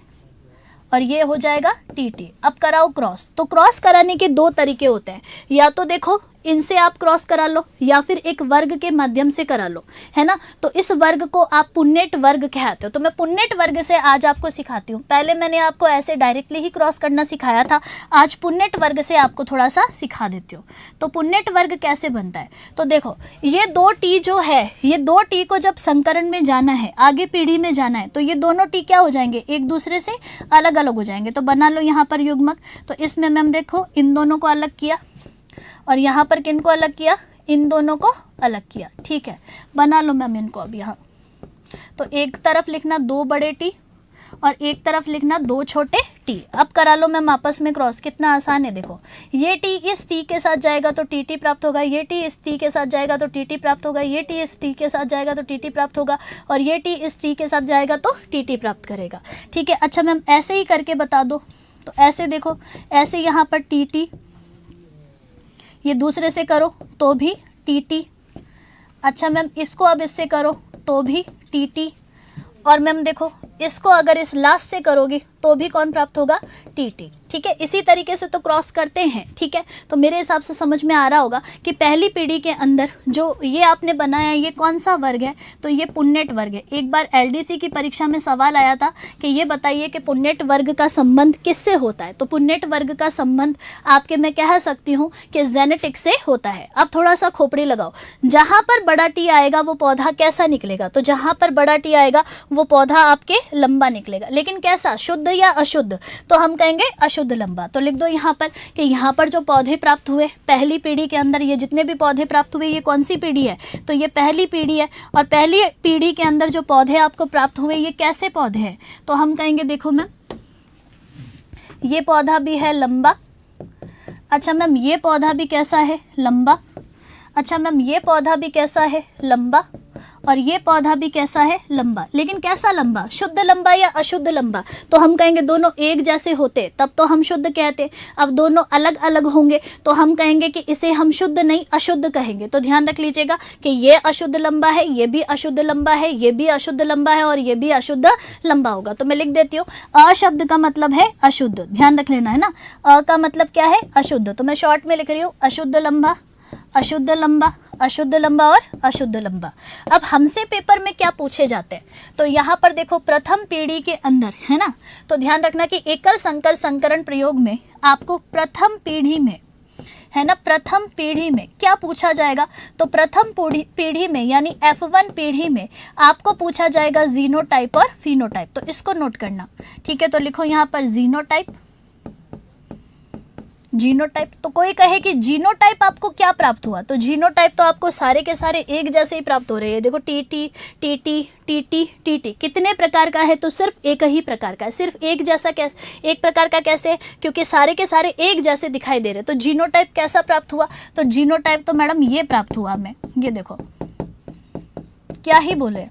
और ये हो जाएगा टीटी। अब कराओ क्रॉस। तो क्रॉस कराने के 2 तरीके होते हैं, या तो देखो इनसे आप क्रॉस करा लो, या फिर एक वर्ग के माध्यम से करा लो, है ना। तो इस वर्ग को आप पुन्नेट वर्ग कहते हो। तो मैं पुन्नेट वर्ग से आज आपको सिखाती हूँ। पहले मैंने आपको ऐसे डायरेक्टली ही क्रॉस करना सिखाया था, आज पुन्नेट वर्ग से आपको थोड़ा सा सिखा देती हूँ। तो पुन्नेट वर्ग कैसे बनता है, तो देखो ये 2 टी जो है, ये 2 टी को जब संकरण में जाना है, आगे पीढ़ी में जाना है, तो ये दोनों टी क्या हो जाएंगे, एक दूसरे से अलग अलग हो जाएंगे। तो बना लो यहाँ पर युग्मक। तो इसमें मैम देखो इन दोनों को अलग किया, और यहाँ पर किन को अलग किया, इन दोनों को अलग किया। ठीक है, बना लो मैम इनको अब यहाँ। तो एक तरफ लिखना 2 बड़े टी और एक तरफ लिखना 2 छोटे टी। अब करा लो मैम आपस में क्रॉस, कितना आसान है। देखो ये टी इस टी के साथ जाएगा तो टी टी प्राप्त होगा, ये टी इस टी के साथ जाएगा तो टी टी प्राप्त होगा, ये टी इस टी के साथ जाएगा तो टी टी प्राप्त होगा, और ये टी इस टी के साथ जाएगा तो टी टी प्राप्त करेगा। ठीक है, अच्छा मैम ऐसे ही करके बता दो। तो ऐसे देखो, ऐसे यहाँ पर टी टी, ये दूसरे से करो तो भी टी टी। अच्छा मैम इसको अब इससे करो तो भी टी टी, और मैम देखो इसको अगर इस लास्ट से करोगी तो भी कौन प्राप्त होगा, टी टी। ठीक है, इसी तरीके से तो क्रॉस करते हैं। ठीक है, तो मेरे हिसाब से समझ में आ रहा होगा कि पहली पीढ़ी के अंदर जो ये आपने बनाया ये कौन सा वर्ग है, तो ये पुन्नेट वर्ग है। एक बार एलडीसी की परीक्षा में सवाल आया था कि ये बताइए कि पुन्नेट वर्ग का संबंध किससे होता है। तो पुन्नेट वर्ग का संबंध आपके मैं कह सकती हूँ कि जेनेटिक से होता है। अब थोड़ा सा खोपड़ी लगाओ, जहाँ पर बड़ा टी आएगा वो पौधा कैसा निकलेगा, तो जहाँ पर बड़ा टी आएगा वो पौधा आपके लंबा निकलेगा, लेकिन कैसा, शुद्ध या अशुद्ध, तो हम कहेंगे अशुद्ध लंबा। तो लिख दो यहाँ पर कि यहाँ पर जो पौधे प्राप्त हुए पहली पीढ़ी के अंदर, ये जितने भी पौधे प्राप्त हुए ये कौन सी पीढ़ी है, तो ये पहली पीढ़ी है। और पहली पीढ़ी के अंदर जो पौधे आपको प्राप्त हुए ये कैसे पौधे हैं, तो हम कहेंगे देखो मैम ये पौधा भी है लंबा। अच्छा मैम ये पौधा भी कैसा है, लंबा। अच्छा मैम ये पौधा भी कैसा है, लंबा, और ये पौधा भी कैसा है, लंबा। लेकिन कैसा लंबा, शुद्ध लंबा या अशुद्ध लंबा, तो हम कहेंगे दोनों एक जैसे होते तब तो हम शुद्ध कहते। अब दोनों अलग अलग होंगे तो हम कहेंगे कि इसे हम शुद्ध नहीं अशुद्ध कहेंगे। तो ध्यान रख लीजिएगा कि ये अशुद्ध लंबा है, ये भी अशुद्ध लंबा है, ये भी अशुद्ध लंबा है, और ये भी अशुद्ध लंबा होगा। तो मैं लिख देती हूँ अ शब्द का मतलब है अशुद्ध, ध्यान रख लेना है ना। अ का मतलब क्या है, अशुद्ध। तो मैं शॉर्ट में लिख रही हूँ अशुद्ध लंबा, अशुद्ध लंबा, अशुद्ध लंबा और अशुद्ध लंबा। अब हमसे पेपर में क्या पूछे जाते हैं, तो यहाँ पर देखो प्रथम पीढ़ी के अंदर है ना, तो ध्यान रखना कि एकल संकर संकरण प्रयोग में आपको प्रथम पीढ़ी में है ना, प्रथम पीढ़ी में क्या पूछा जाएगा, तो प्रथम पीढ़ी में यानी F1 पीढ़ी में आपको पूछा जाएगा जीनोटाइप और फिनोटाइप। तो इसको नोट करना। ठीक है, तो लिखो यहाँ पर जीनोटाइप, जीनोटाइप। तो कोई कहे कि जीनोटाइप आपको क्या प्राप्त हुआ, तो जीनोटाइप तो आपको सारे के सारे एक जैसे ही प्राप्त हो रहे हैं। देखो T T T T T T T T कितने प्रकार का है, तो सिर्फ एक ही प्रकार का है। सिर्फ एक जैसा कैसे, एक प्रकार का कैसे, क्योंकि सारे के सारे एक जैसे दिखाई दे रहे। तो जीनोटाइप कैसा प्राप्त हुआ, तो जीनोटाइप तो मैडम ये प्राप्त हुआ हमें, ये देखो क्या ही बोले,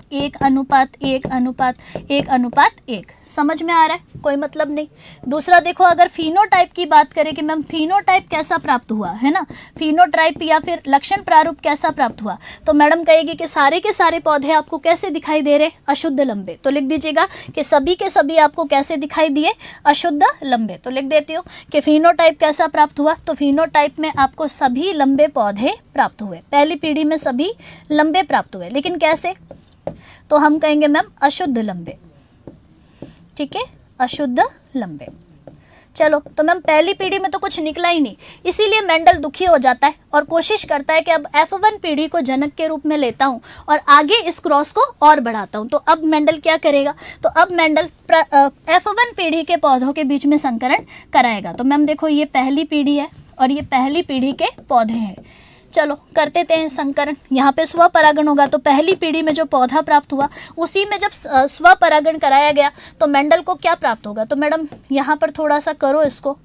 1:1:1:1:1। समझ में आ रहा है, कोई मतलब नहीं। दूसरा देखो अगर फिनोटाइप की बात करें कि मैम फिनोटाइप कैसा प्राप्त हुआ है ना, फिनोटाइप या फिर लक्षण प्रारूप कैसा प्राप्त हुआ, तो मैडम कहेगी कि सारे के सारे पौधे आपको कैसे दिखाई दे रहे, अशुद्ध लंबे। तो लिख दीजिएगा कि सभी के सभी आपको कैसे दिखाई दिए, अशुद्ध लंबे। तो लिख देती हूँ कि फिनोटाइप कैसा प्राप्त हुआ, तो फिनोटाइप में आपको सभी लंबे पौधे प्राप्त हुए, पहली पीढ़ी में सभी लंबे प्राप्त हुए। लेकिन कैसे, तो हम कहेंगे मैम अशुद्ध लंबे। ठीक है, अशुद्ध लंबे। चलो, तो मैम पहली पीढ़ी में तो कुछ निकला ही नहीं, इसीलिए मेंडल दुखी हो जाता है और कोशिश करता है कि अब F1 पीढ़ी को जनक के रूप में लेता हूँ और आगे इस क्रॉस को और बढ़ाता हूँ। तो अब मेंडल क्या करेगा, तो अब मेंडल F1 पीढ़ी के पौधों के बीच में संकरण कराएगा। तो मैम देखो ये पहली पीढ़ी है और ये पहली पीढ़ी के पौधे हैं। चलो कर देते हैं संकरण। यहाँ पे स्वपरागण होगा, तो पहली पीढ़ी में जो पौधा प्राप्त हुआ उसी में जब स्वपरागण कराया गया तो मेंडल को क्या प्राप्त होगा, तो मैडम यहाँ पर थोड़ा सा करो इसको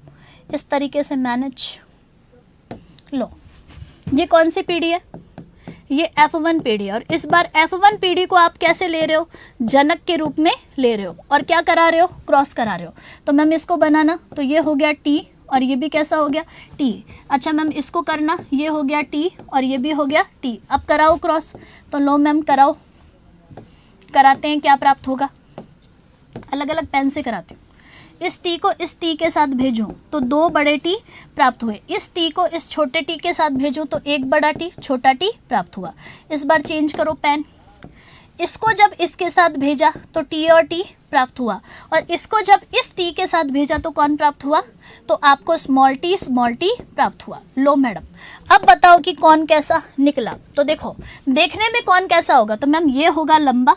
इस तरीके से मैनेज। लो, ये कौन सी पीढ़ी है, ये F1 पीढ़ी है, और इस बार F1 पीढ़ी को आप कैसे ले रहे हो, जनक के रूप में ले रहे हो और क्या करा रहे हो, क्रॉस करा रहे हो। तो मैम इसको बनाना, तो ये हो गया T और ये भी कैसा हो गया, T। अच्छा मैम इसको करना, ये हो गया T और ये भी हो गया T। अब कराओ क्रॉस, तो लो मैम कराओ, कराते हैं, क्या प्राप्त होगा, अलग अलग पेन से कराते हो। इस T को इस T के साथ भेजूँ तो 2 बड़े T प्राप्त हुए, इस T को इस छोटे T के साथ भेजूँ तो 1 बड़ा T छोटा T प्राप्त हुआ। इस बार चेंज करो पेन, इसको जब इसके साथ भेजा तो T और T प्राप्त हुआ, और इसको जब इस T के साथ भेजा तो कौन प्राप्त हुआ, तो आपको स्मॉल t प्राप्त हुआ। लो मैडम, अब बताओ कि कौन कैसा निकला। तो देखो देखने में कौन कैसा होगा, तो मैम ये होगा लंबा,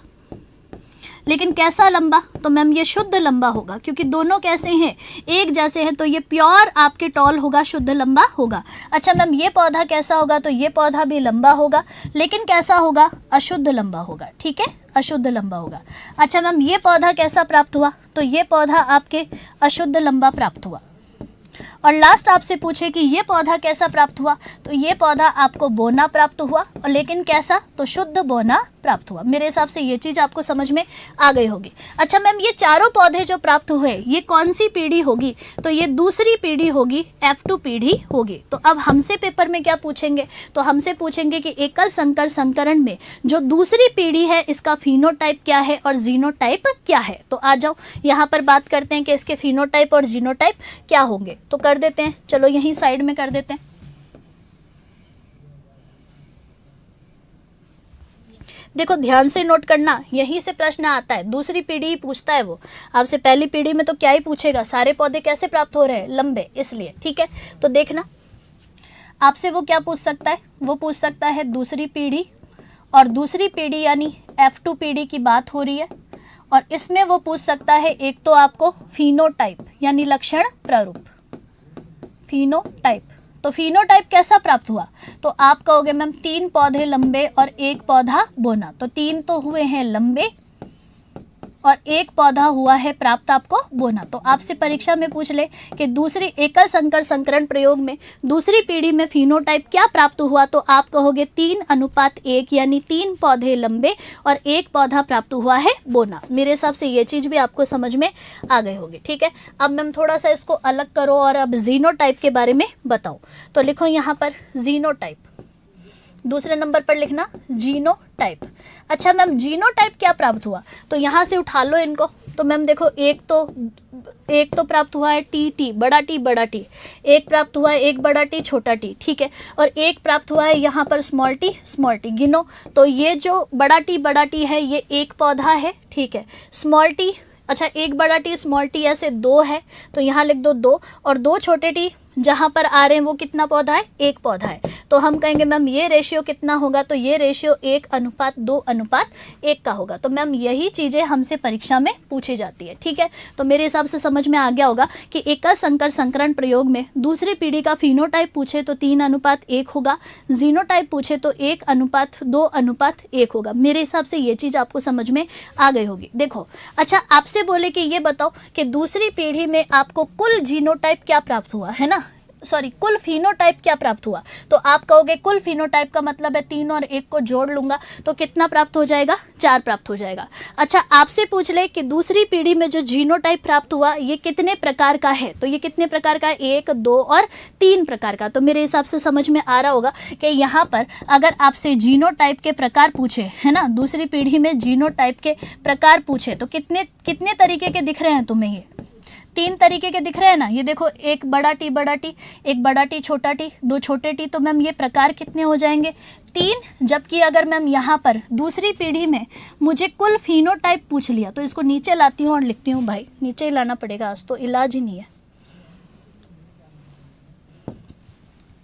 लेकिन कैसा लंबा, तो मैम ये शुद्ध लंबा होगा, क्योंकि दोनों कैसे हैं, एक जैसे हैं, तो ये प्योर आपके टॉल होगा, शुद्ध लंबा होगा। अच्छा मैम ये पौधा कैसा होगा, तो ये पौधा भी लंबा होगा, लेकिन कैसा होगा, अशुद्ध लंबा होगा, ठीक है, अशुद्ध लंबा होगा। अच्छा मैम ये पौधा कैसा प्राप्त हुआ, तो ये पौधा आपके अशुद्ध लंबा प्राप्त हुआ। और लास्ट आपसे पूछे कि ये पौधा कैसा प्राप्त हुआ, तो ये पौधा आपको बोना प्राप्त हुआ, और लेकिन कैसा, तो शुद्ध बोना प्राप्त हुआ। मेरे हिसाब से ये चीज़ आपको समझ में आ गई होगी। अच्छा मैम ये चारों पौधे जो प्राप्त हुए ये कौन सी पीढ़ी होगी, तो ये दूसरी पीढ़ी होगी, F2 पीढ़ी होगी। तो अब हमसे पेपर में क्या पूछेंगे, तो हमसे पूछेंगे कि एकल संकर संकरण में जो दूसरी पीढ़ी है इसका फिनोटाइप क्या है और जीनोटाइप क्या है। तो आ जाओ यहाँ पर बात करते हैं कि इसके फिनोटाइप और जीनोटाइप क्या होंगे। तो कर देते हैं, चलो यहीं साइड में कर देते हैं। देखो ध्यान से नोट करना, यहीं से प्रश्न आता है, दूसरी पीढ़ी ही पूछता है वो आपसे, पहली पीढ़ी में तो क्या ही पूछेगा, सारे पौधे कैसे प्राप्त हो रहे हैं, लंबे, इसलिए, ठीक है। तो देखना आपसे वो क्या पूछ सकता है, वो पूछ सकता है दूसरी पीढ़ी, और दूसरी पीढ़ी यानी F2 पीढ़ी की बात हो रही है, और इसमें वो पूछ सकता है एक तो आपको फिनोटाइप यानी लक्षण प्रारूप, फिनोटाइप। तो फिनोटाइप कैसा प्राप्त हुआ, तो आप कहोगे मैम 3 पौधे लंबे और 1 पौधा बोना, तो 3 तो हुए हैं लंबे और 1 पौधा हुआ है प्राप्त आपको बोना। तो आपसे परीक्षा में पूछ ले कि दूसरी एकल संकर संकरण प्रयोग में दूसरी पीढ़ी में फिनोटाइप क्या प्राप्त हुआ, तो आप कहोगे 3:1 यानी 3 पौधे लंबे और 1 पौधा प्राप्त हुआ है बोना। मेरे हिसाब से ये चीज़ भी आपको समझ में आ गई होगी, ठीक है। अब मैम थोड़ा सा इसको अलग करो और अब जीनोटाइप के बारे में बताओ। तो लिखो यहाँ पर जीनोटाइप, दूसरे नंबर पर लिखना जीनोटाइप। अच्छा मैम जीनोटाइप क्या प्राप्त हुआ, तो यहाँ से उठा लो इनको। तो मैम देखो एक तो प्राप्त हुआ है टी, बड़ा टी, एक प्राप्त हुआ है एक बड़ा टी छोटा टी, ठीक है, और एक प्राप्त हुआ है यहाँ पर स्मॉल टी, गिनो। तो ये जो बड़ा टी है ये 1 पौधा है, ठीक है। स्मॉल टी, अच्छा एक बड़ा टी स्मॉल टी ऐसे 2 है, तो यहाँ लिख दो 2, और 2 छोटे टी जहाँ पर आ रहे हैं वो कितना पौधा है, 1 पौधा है। तो हम कहेंगे मैम ये रेशियो कितना होगा, तो ये रेशियो 1:2:1 का होगा। तो मैम यही चीज़ें हमसे परीक्षा में पूछी जाती है, ठीक है। तो मेरे हिसाब से समझ में आ गया होगा कि एकल संकर संकरण प्रयोग में दूसरी पीढ़ी का फिनोटाइप पूछे तो 3:1 होगा, जीनोटाइप पूछे तो 1:2:1 होगा। मेरे हिसाब से ये चीज़ आपको समझ में आ गई होगी। देखो अच्छा आपसे बोले कि ये बताओ कि दूसरी पीढ़ी में आपको कुल जीनोटाइप क्या प्राप्त हुआ है ना, सॉरी कुल फिनोटाइप क्या प्राप्त हुआ। तो आप कहोगे कुल फिनोटाइप का मतलब है 3 और 1 को जोड़ लूंगा तो कितना प्राप्त हो जाएगा, 4 प्राप्त हो जाएगा। अच्छा आपसे पूछ ले कि दूसरी पीढ़ी में जो जीनोटाइप प्राप्त हुआ ये कितने प्रकार का है, तो ये कितने प्रकार का है, 1, 2 और 3 प्रकार का। तो मेरे हिसाब से समझ में आ रहा होगा कि यहाँ पर अगर आपसे जीनोटाइप के प्रकार पूछे है ना, दूसरी पीढ़ी में जीनोटाइप के प्रकार पूछे तो कितने तरीके के दिख रहे हैं तुम्हें, ये 3 तरीके के दिख रहे हैं ना। ये देखो एक बड़ा टी, एक बड़ा टी, 2 छोटे टी, तो मैम ये प्रकार कितने हो जाएंगे, 3। जबकि अगर मैम यहाँ पर दूसरी पीढ़ी में मुझे कुल फिनोटाइप पूछ लिया तो इसको नीचे लाती हूँ और लिखती हूँ, भाई नीचे ही लाना पड़ेगा, आज तो इलाज ही नहीं है।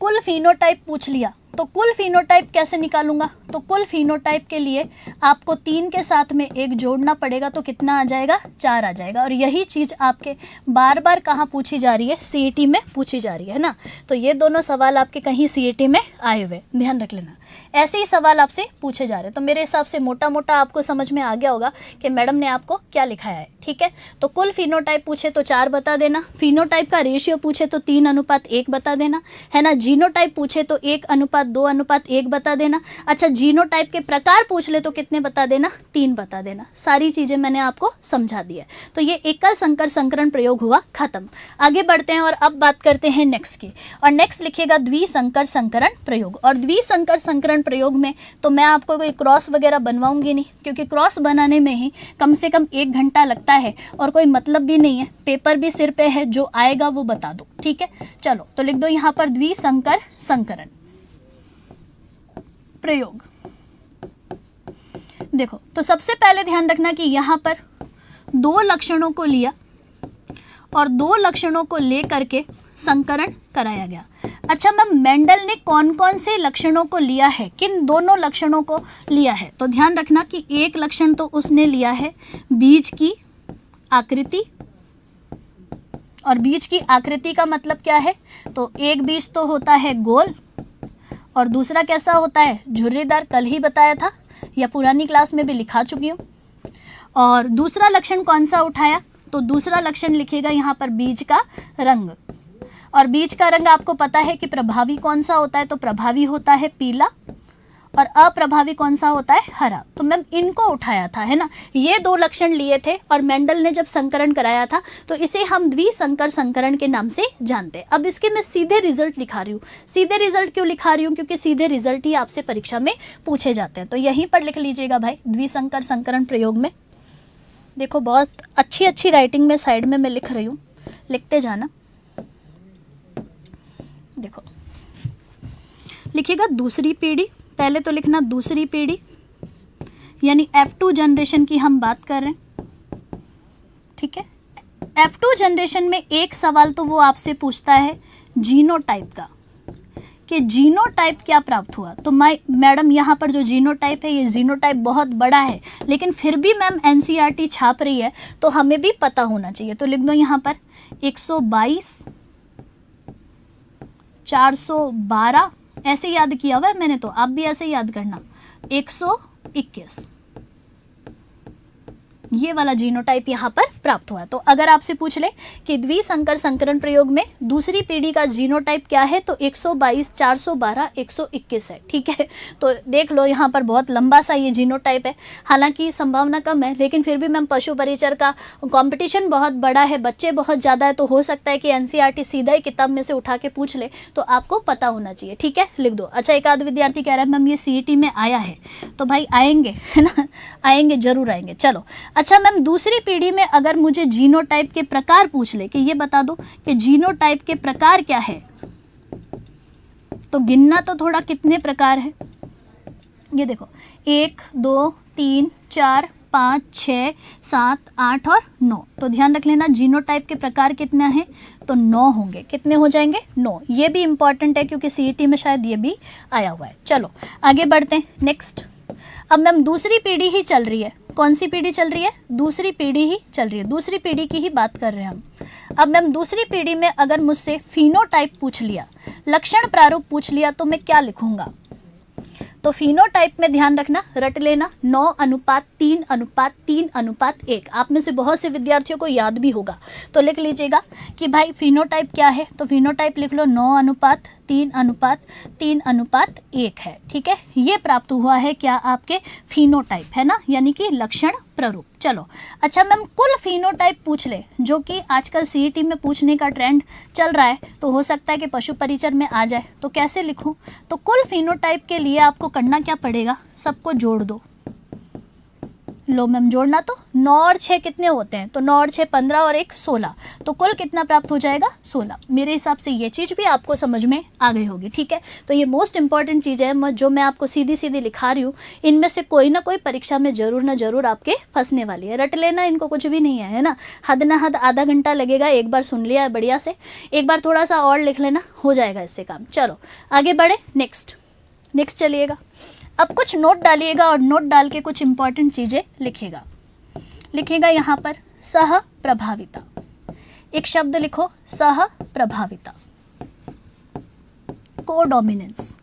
कुल फिनोटाइप पूछ लिया तो कुल फिनोटाइप कैसे निकालूंगा, तो कुल फिनोटाइप के लिए आपको 3 के साथ में 1 जोड़ना पड़ेगा, तो कितना आ जाएगा, 4 आ जाएगा। और यही चीज़ आपके बार बार कहाँ पूछी जा रही है, सीईटी में पूछी जा रही है ना। तो ये दोनों सवाल आपके कहीं सीईटी में आए हुए, ध्यान रख लेना, ऐसे ही सवाल आपसे पूछे जा रहे हैं। तो मेरे हिसाब से मोटा मोटा आपको समझ में आ गया होगा कि मैडम ने आपको क्या लिखाया है, ठीक है। तो कुल फिनोटाइप पूछे तो 4 बता देना, फिनोटाइप का रेशियो पूछे तो 3:1 बता देना, है ना। जीनोटाइप पूछे तो 1:2:1 बता देना। अच्छा जीनोटाइप के प्रकार पूछ ले तो कितने बता देना, 3 बता देना। सारी चीज़ें मैंने आपको समझा दी है। तो ये एकल संकर संकरण प्रयोग हुआ खत्म। आगे बढ़ते हैं और अब बात करते हैं नेक्स्ट की, और नेक्स्ट लिखिएगा द्विसंकर संकरण प्रयोग। और द्विसंकर संकरण प्रयोग में तो मैं आपको कोई क्रॉस वगैरह बनवाऊंगी नहीं, क्योंकि क्रॉस बनाने में ही कम से कम 1 घंटा लगता है और कोई मतलब भी नहीं है, पेपर भी सिर पे है, जो आएगा वो बता दो, ठीक है। चलो तो लिख दो यहाँ पर द्विसंकर संकरण प्रयोग। देखो तो सबसे पहले ध्यान रखना कि यहाँ पर 2 लक्षणों को लिया और 2 लक्षणों को लेकर के संकरण कराया गया। अच्छा मैम, मेंडल ने कौन कौन से लक्षणों को लिया है, किन दोनों लक्षणों को लिया है? तो ध्यान रखना कि एक लक्षण तो उसने लिया है बीज की आकृति, और बीज की आकृति का मतलब क्या है? तो एक बीज तो होता है गोल और दूसरा कैसा होता है? झुर्रीदार। कल ही बताया था या पुरानी क्लास में भी लिखा चुकी हूँ। और दूसरा लक्षण कौन सा उठाया? तो दूसरा लक्षण लिखेगा यहाँ पर बीज का रंग, और बीज का रंग आपको पता है कि प्रभावी कौन सा होता है? तो प्रभावी होता है पीला और अप्रभावी कौन सा होता है? हरा। तो मैम इनको उठाया था, है ना। ये 2 लक्षण लिए थे और मेंडल ने जब संकरण कराया था तो इसे हम द्विसंकर संकरण के नाम से जानते हैं। अब इसके मैं सीधे रिजल्ट लिखा रही हूँ। सीधे रिजल्ट क्यों लिखा रही हूँ? क्योंकि सीधे रिजल्ट ही आपसे परीक्षा में पूछे जाते हैं। तो यहीं पर लिख लीजिएगा भाई, द्विसंकर संकरण प्रयोग में। देखो बहुत अच्छी राइटिंग में साइड में मैं लिख रही हूँ, लिखते जाना। देखो लिखिएगा दूसरी पीढ़ी, पहले तो लिखना दूसरी पीढ़ी, यानी F2 जनरेशन की हम बात कर रहे हैं, ठीक है। F2 जनरेशन में एक सवाल तो वो आपसे पूछता है जीनोटाइप का, कि जीनोटाइप क्या प्राप्त हुआ। तो मैडम यहाँ पर जो जीनोटाइप है, ये जीनोटाइप बहुत बड़ा है, लेकिन फिर भी मैम NCERT छाप रही है तो हमें भी पता होना चाहिए। तो लिख दो यहाँ पर 122, 412, ऐसे याद किया हुआ है मैंने, तो आप भी ऐसे याद करना। 121, ये वाला जीनोटाइप यहाँ पर प्राप्त हुआ है। तो अगर आपसे पूछ ले कि द्विसंकर संकरण प्रयोग में दूसरी पीढ़ी का जीनोटाइप क्या है, तो 122, 412, 121 है, ठीक है। तो देख लो यहाँ पर बहुत लंबा सा ये जीनोटाइप है, हालांकि संभावना कम है, लेकिन फिर भी मैम पशु परिचर का कंपटीशन बहुत बड़ा है, बच्चे बहुत ज़्यादा है, तो हो सकता है कि NCERT सीधा ही किताब में से उठा के पूछ ले, तो आपको पता होना चाहिए, ठीक है। लिख दो। अच्छा, एक आध विद्यार्थी कह रहा है मैम ये CET में आया है, तो भाई आएंगे, है ना, आएंगे, जरूर आएंगे। चलो अच्छा मैम, दूसरी पीढ़ी में अगर मुझे जीनोटाइप के प्रकार पूछ ले कि ये बता दो कि जीनोटाइप के प्रकार क्या है, तो गिनना तो थोड़ा कितने प्रकार है, ये देखो 1, 2, 3, 4, 5, 6, 7, 8 और 9। तो ध्यान रख लेना जीनोटाइप के प्रकार कितना है, तो 9 होंगे। कितने हो जाएंगे? 9। ये भी इंपॉर्टेंट है क्योंकि CET में शायद ये भी आया हुआ है। चलो आगे बढ़ते हैं, नेक्स्ट। अब मैम दूसरी पीढ़ी ही चल रही है, कौन सी पीढ़ी चल रही है? दूसरी पीढ़ी ही चल रही है, दूसरी पीढ़ी की ही बात कर रहे हैं हम। अब मैम दूसरी पीढ़ी में अगर मुझसे फिनोटाइप पूछ लिया, लक्षण प्रारूप पूछ लिया, तो मैं क्या लिखूंगा? तो फिनोटाइप में ध्यान रखना, रट लेना 9:3:3:1। आप में से बहुत से विद्यार्थियों को याद भी होगा, तो लिख लीजिएगा कि भाई फिनोटाइप क्या है। तो फिनोटाइप लिख लो 9:3:3:1 है, ठीक है। ये प्राप्त हुआ है क्या? आपके फिनोटाइप, है ना, यानी कि लक्षण प्रारूप। चलो अच्छा मैम, कुल फिनोटाइप पूछ ले, जो कि आजकल CET में पूछने का ट्रेंड चल रहा है, तो हो सकता है कि पशु परिचर में आ जाए, तो कैसे लिखूं? तो कुल फिनोटाइप के लिए आपको करना क्या पड़ेगा? सबको जोड़ दो। लो मैम, जोड़ना तो 9 और 6 कितने होते हैं? तो 9 और 6 15 और 1 16, तो कुल कितना प्राप्त हो जाएगा? 16। मेरे हिसाब से ये चीज़ भी आपको समझ में आ गई होगी, ठीक है। तो ये मोस्ट इंपॉर्टेंट चीज़ है जो मैं आपको सीधी सीधी लिखा रही हूँ, इनमें से कोई ना कोई परीक्षा में जरूर ना जरूर आपके फंसने वाली है। रट लेना, इनको कुछ भी नहीं है ना, हद ना हद आधा घंटा लगेगा, एक बार सुन लिया है बढ़िया से, एक बार थोड़ा सा और लिख लेना, हो जाएगा इससे काम। चलो आगे बढ़े, नेक्स्ट चलिएगा। अब कुछ नोट डालिएगा और नोट डाल के कुछ इंपॉर्टेंट चीज़ें लिखिएगा यहाँ पर। सह प्रभाविता, एक शब्द लिखो, सह प्रभाविता, कोडोमिनेंस।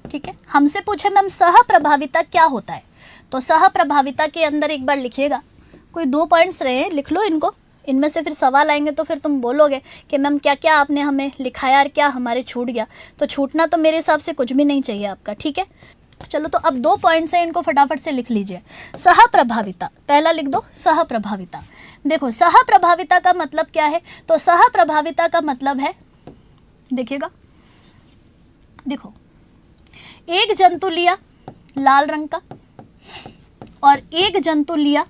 ठीक है, हमसे पूछे मैम सह प्रभाविता क्या होता है, तो सह प्रभाविता के अंदर एक बार लिखिएगा, कोई 2 पॉइंट्स रहे, लिख लो इनको, इनमें से फिर सवाल आएंगे तो फिर तुम बोलोगे कि मैम क्या क्या आपने हमें लिखाया और क्या हमारे छूट गया। तो छूटना तो मेरे हिसाब से कुछ भी नहीं चाहिए आपका, ठीक है। चलो तो अब 2 पॉइंट्स हैं, इनको फटाफट से लिख लीजिए। सह प्रभाविता, पहला लिख दो सह प्रभाविता। देखो सह प्रभाविता का मतलब क्या है, तो सह प्रभाविता का मतलब है, देखिएगा, देखो एक जंतु लिया लाल रंग का और एक जंतु लिया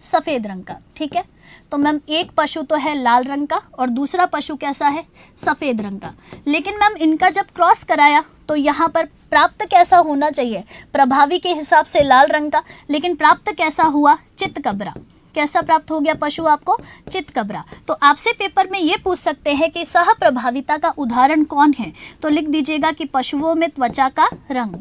सफ़ेद रंग का, ठीक है। तो मैम एक पशु तो है लाल रंग का और दूसरा पशु कैसा है? सफ़ेद रंग का। लेकिन मैम इनका जब क्रॉस कराया तो यहाँ पर प्राप्त कैसा होना चाहिए, प्रभावी के हिसाब से लाल रंग का, लेकिन प्राप्त कैसा हुआ, चितकबरा। कैसा प्राप्त हो गया पशु आपको, चितकबरा। तो आपसे पेपर में ये पूछ सकते हैं कि सह प्रभाविता का उदाहरण कौन है, तो लिख दीजिएगा कि पशुओं में त्वचा का रंग,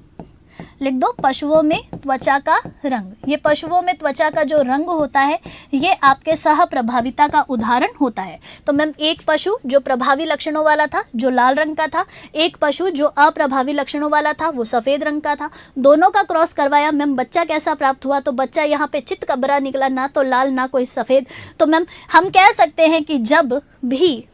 लिख दो पशुओं में त्वचा का रंग। ये पशुओं में त्वचा का जो रंग होता है ये आपके सह प्रभाविता का उदाहरण होता है। तो मैम एक पशु जो प्रभावी लक्षणों वाला था जो लाल रंग का था, एक पशु जो अप्रभावी लक्षणों वाला था वो सफ़ेद रंग का था, दोनों का क्रॉस करवाया। मैम बच्चा कैसा प्राप्त हुआ, तो बच्चा यहाँ पे चितकबरा निकला, ना तो लाल ना कोई सफ़ेद। तो मैम हम कह सकते हैं कि जब भी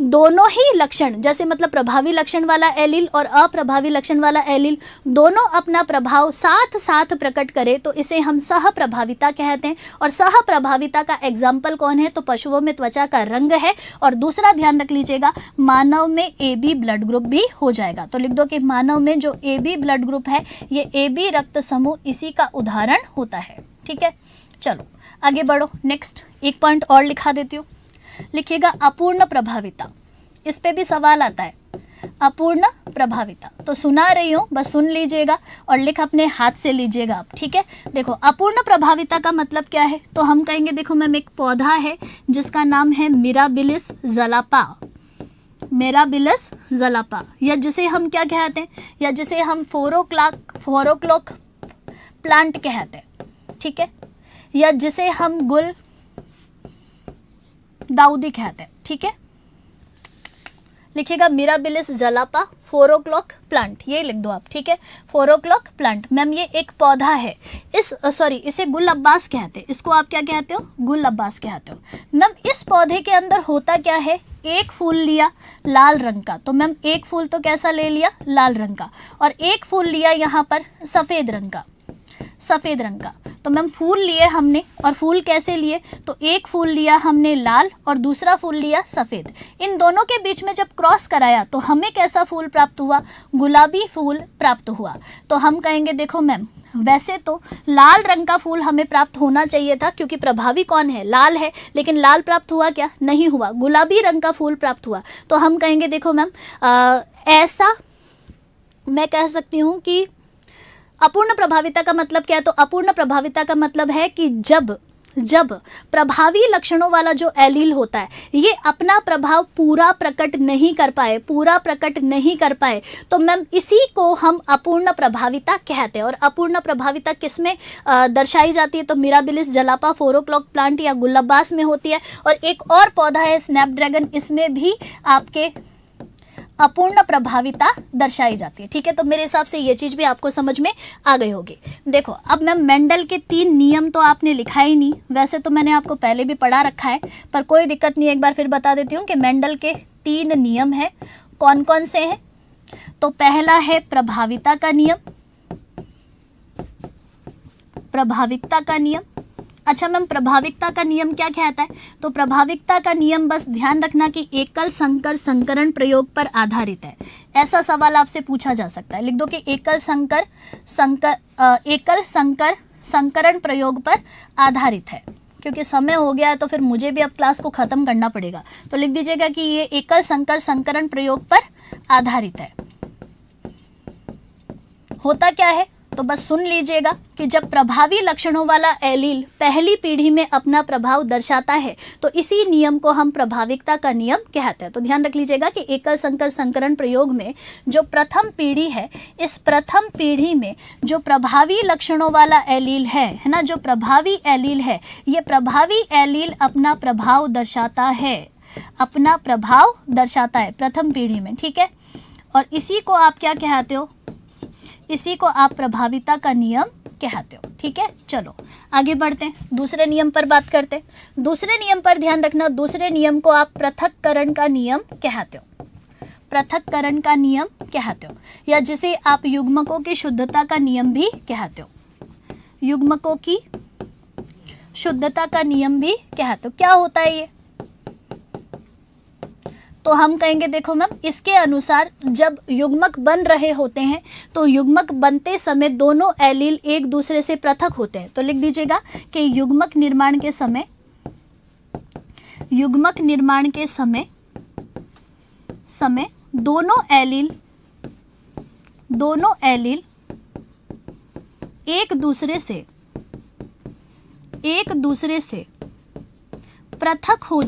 दोनों ही लक्षण, जैसे मतलब प्रभावी लक्षण वाला एलील और अप्रभावी लक्षण वाला एलील दोनों अपना प्रभाव साथ साथ प्रकट करे तो इसे हम सह प्रभाविता कहते हैं। और सह प्रभाविता का एग्जाम्पल कौन है, तो पशुओं में त्वचा का रंग है। और दूसरा ध्यान रख लीजिएगा, मानव में AB ब्लड ग्रुप भी हो जाएगा। तो लिख दो कि मानव में जो AB ब्लड ग्रुप है ये AB रक्त समूह इसी का उदाहरण होता है। ठीक है, चलो आगे बढ़ो। नेक्स्ट एक पॉइंट और लिखा देती हूँ, लिखिएगा अपूर्ण प्रभाविता। इस पे भी सवाल आता है, अपूर्ण प्रभाविता। तो सुना रही हूँ, बस सुन लीजिएगा और लिख अपने हाथ से लीजिएगा आप। ठीक है, देखो अपूर्ण प्रभाविता का मतलब क्या है, तो हम कहेंगे देखो मैम एक पौधा है जिसका नाम है मिराबिलिस ज़लापा, मिराबिलिस ज़लापा, या जिसे हम क्या कहते हैं, या जिसे हम फोरोक्लोक प्लांट कहते हैं। ठीक है, या जिसे हम गुल दाऊदी कहते हैं। ठीक है, लिखिएगा मिराबिलिस ज़लापा फोरोक्लोक प्लांट, ये लिख दो आप। ठीक है, फोरोक्लोक प्लांट। मैम ये एक पौधा है, इसे गुल अब्बास कहते हैं। इसको आप क्या कहते हो, गुल अब्बास कहते हो। मैम इस पौधे के अंदर होता क्या है, एक फूल लिया लाल रंग का, तो मैम एक फूल तो कैसा ले लिया, लाल रंग का, और एक फूल लिया यहाँ पर सफ़ेद रंग का, सफ़ेद रंग का। तो मैम फूल लिए हमने, और फूल कैसे लिए, तो एक फूल लिया हमने लाल और दूसरा फूल लिया सफ़ेद। इन दोनों के बीच में जब क्रॉस कराया तो हमें कैसा फूल प्राप्त हुआ, गुलाबी फूल प्राप्त हुआ। तो हम कहेंगे देखो मैम वैसे तो लाल रंग का फूल हमें प्राप्त होना चाहिए था क्योंकि प्रभावी कौन है, लाल है, लेकिन लाल प्राप्त हुआ क्या, नहीं हुआ, गुलाबी रंग का फूल प्राप्त हुआ। तो हम कहेंगे देखो मैम ऐसा मैं कह सकती हूँ कि अपूर्ण प्रभाविता का मतलब क्या है, तो अपूर्ण प्रभाविता का मतलब है कि जब प्रभावी लक्षणों वाला जो एलील होता है ये अपना प्रभाव पूरा प्रकट नहीं कर पाए, तो मैम इसी को हम अपूर्ण प्रभाविता कहते हैं। और अपूर्ण प्रभाविता किस में दर्शाई जाती है, तो मिराबिलिस ज़लापा फोरोक्लोक प्लांट या गुलअब्बास में होती है। और एक और पौधा है स्नैपड्रैगन, इसमें भी आपके अपूर्ण प्रभाविता दर्शाई जाती है। ठीक है, तो मेरे हिसाब से ये चीज़ भी आपको समझ में आ गई होगी। देखो अब मैम मेंडल के 3 नियम तो आपने लिखा ही नहीं, वैसे तो मैंने आपको पहले भी पढ़ा रखा है, पर कोई दिक्कत नहीं, एक बार फिर बता देती हूँ कि मेंडल के 3 नियम हैं। कौन कौन से हैं, तो पहला है प्रभाविता का नियम, प्रभाविकता का नियम। अच्छा मैम प्रभाविकता का नियम क्या कहता है, तो प्रभाविकता का नियम बस ध्यान रखना कि एकल संकर संकरण प्रयोग पर आधारित है। ऐसा सवाल आपसे पूछा जा सकता है, लिख दो कि एकल संकर संकरण प्रयोग पर आधारित है। क्योंकि समय हो गया है तो फिर मुझे भी अब क्लास को ख़त्म करना पड़ेगा, तो लिख दीजिएगा कि ये एकल संकर संकरण प्रयोग पर आधारित है। होता क्या है, तो बस सुन लीजिएगा कि जब प्रभावी लक्षणों वाला एलील पहली पीढ़ी में अपना प्रभाव दर्शाता है तो इसी नियम को हम प्रभाविकता का नियम कहते हैं। तो ध्यान रख लीजिएगा कि एकल संकर संकरण प्रयोग में जो प्रथम पीढ़ी है, इस प्रथम पीढ़ी में जो प्रभावी लक्षणों वाला एलील है ना, जो प्रभावी एलील है, ये प्रभावी एलील अपना प्रभाव दर्शाता है, अपना प्रभाव दर्शाता है प्रथम पीढ़ी में। ठीक है, और इसी को आप क्या कहते हो, इसी को आप प्रभाविता का नियम कहते हो। ठीक है, चलो आगे बढ़ते हैं, दूसरे नियम पर बात करते हैं। दूसरे नियम पर ध्यान रखना, दूसरे नियम को आप पृथक्करण का नियम कहते हो, पृथक्करण का नियम कहते हो, या जिसे आप युग्मकों की शुद्धता का नियम भी कहते हो, युग्मकों की शुद्धता का नियम भी कहते हो। क्या होता है ये, तो हम कहेंगे देखो मैम इसके अनुसार जब युग्मक बन रहे होते हैं तो युग्मक बनते समय दोनों एलील एक दूसरे से पृथक होते हैं। तो लिख दीजिएगा कि युग्मक निर्माण के समय दोनों दोनों एलील एक दूसरे से पृथक हो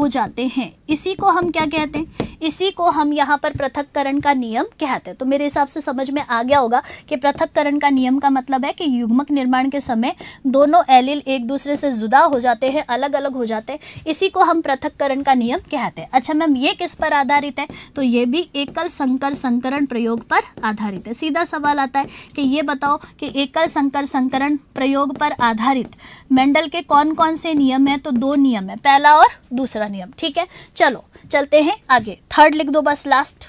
जाते हैं, इसी को हम क्या कहते हैं? इसी को हम यहाँ पर पृथक्करण का नियम कहते हैं। तो मेरे हिसाब से समझ में आ गया होगा कि पृथक्करण का नियम का मतलब है कि युग्मक निर्माण के समय दोनों एलील एक दूसरे से जुदा हो जाते हैं, अलग अलग हो जाते हैं, इसी को हम पृथक्करण का नियम कहते हैं। अच्छा मैम, ये किस पर आधारित है? तो ये भी एकल संकर संकरण प्रयोग पर आधारित है। सीधा सवाल आता है कि ये बताओ कि एकल संकर संकरण प्रयोग पर आधारित मेंडल के कौन कौन से नियम है? तो 2 नियम है, पहला और दूसरा नियम। ठीक है, चलो चलते हैं आगे। थर्ड लिख दो बस, लास्ट,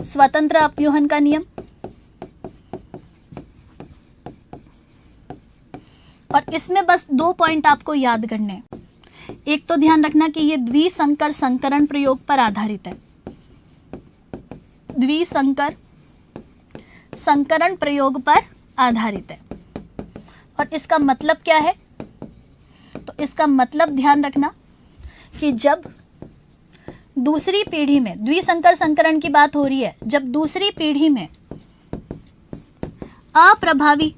स्वतंत्र अपव्यूहन का नियम। और इसमें बस 2 पॉइंट आपको याद करने हैं। एक तो ध्यान रखना कि ये द्विसंकर संकरण प्रयोग पर आधारित है, द्विसंकर संकरण प्रयोग पर आधारित है। और इसका मतलब क्या है? तो इसका मतलब ध्यान रखना कि जब दूसरी पीढ़ी में, द्विसंकर संकरण की बात हो रही है, जब दूसरी पीढ़ी में अप्रभावी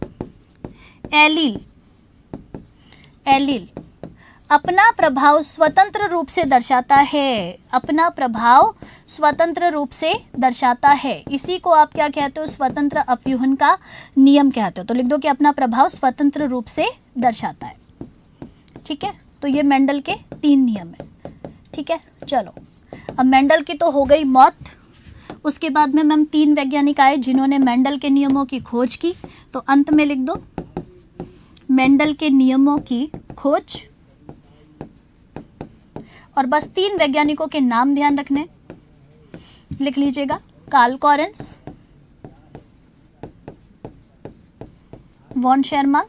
एलील अपना प्रभाव स्वतंत्र रूप से दर्शाता है, अपना प्रभाव स्वतंत्र रूप से दर्शाता है, इसी को आप क्या कहते हो? स्वतंत्र अपव्यूहन का नियम कहते हो। तो लिख दो कि अपना प्रभाव स्वतंत्र रूप से दर्शाता है। ठीक है, तो ये मेंडल के 3 नियम है। ठीक है, चलो अब मेंडल की तो हो गई मौत। उसके बाद में मैम 3 वैज्ञानिक आए जिन्होंने मेंडल के नियमों की खोज की। तो अंत में लिख दो मेंडल के नियमों की खोज, और बस 3 वैज्ञानिकों के नाम ध्यान रखने, लिख लीजिएगा। कार्ल कॉरेंस, वॉन शेरमांक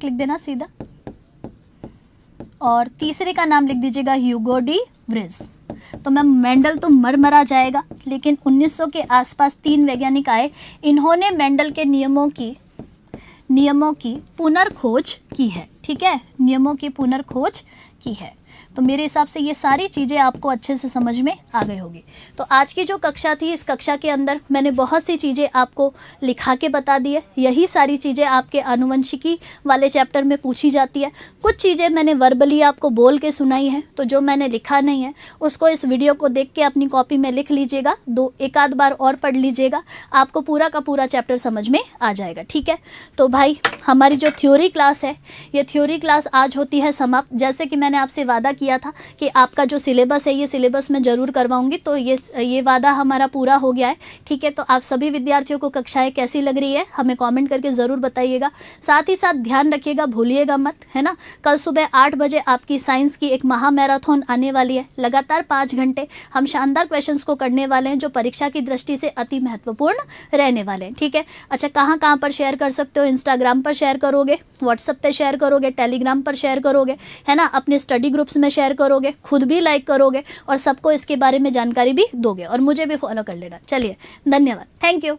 लिख देना सीधा, और तीसरे का नाम लिख दीजिएगा ह्यूगो डी व्रिज। तो मैम मेंडल तो मरा जाएगा, लेकिन 1900 के आसपास 3 वैज्ञानिक आए, इन्होंने मेंडल के नियमों की पुनर्खोज की है। ठीक है, नियमों की पुनर्खोज की है। तो मेरे हिसाब से ये सारी चीज़ें आपको अच्छे से समझ में आ गई होगी। तो आज की जो कक्षा थी, इस कक्षा के अंदर मैंने बहुत सी चीज़ें आपको लिखा के बता दी है। यही सारी चीज़ें आपके आनुवंशिकी वाले चैप्टर में पूछी जाती है। कुछ चीज़ें मैंने वर्बली आपको बोल के सुनाई है, तो जो मैंने लिखा नहीं है उसको इस वीडियो को देख के अपनी कॉपी में लिख लीजिएगा, एक आध बार और पढ़ लीजिएगा, आपको पूरा का पूरा चैप्टर समझ में आ जाएगा। ठीक है, तो भाई हमारी जो थ्योरी क्लास है, ये थ्योरी क्लास आज होती है समाप्त। जैसे कि मैंने आपसे वादा किया था कि आपका जो सिलेबस है, ये सिलेबस मैं ज़रूर करवाऊंगी, तो ये वादा हमारा पूरा हो गया है। ठीक है, तो आप सभी विद्यार्थियों को कक्षाएं कैसी लग रही है हमें कमेंट करके ज़रूर बताइएगा। साथ ही साथ ध्यान रखिएगा, भूलिएगा मत, है ना। कल सुबह 8 बजे आपकी साइंस की एक महा मैराथन आने वाली है। लगातार 5 घंटे हम शानदार क्वेश्चंस को करने वाले हैं, जो परीक्षा की दृष्टि से अति महत्वपूर्ण रहने वाले हैं। ठीक है, अच्छा कहाँ कहाँ पर शेयर कर सकते हो? इंस्टाग्राम पर शेयर करोगे, व्हाट्सएप पे शेयर करोगे, टेलीग्राम पर शेयर करोगे, है ना, अपने स्टडी ग्रुप्स में शेयर करोगे, खुद भी लाइक करोगे और सबको इसके बारे में जानकारी भी दोगे, और मुझे भी फॉलो कर लेना। चलिए, धन्यवाद, थैंक यू।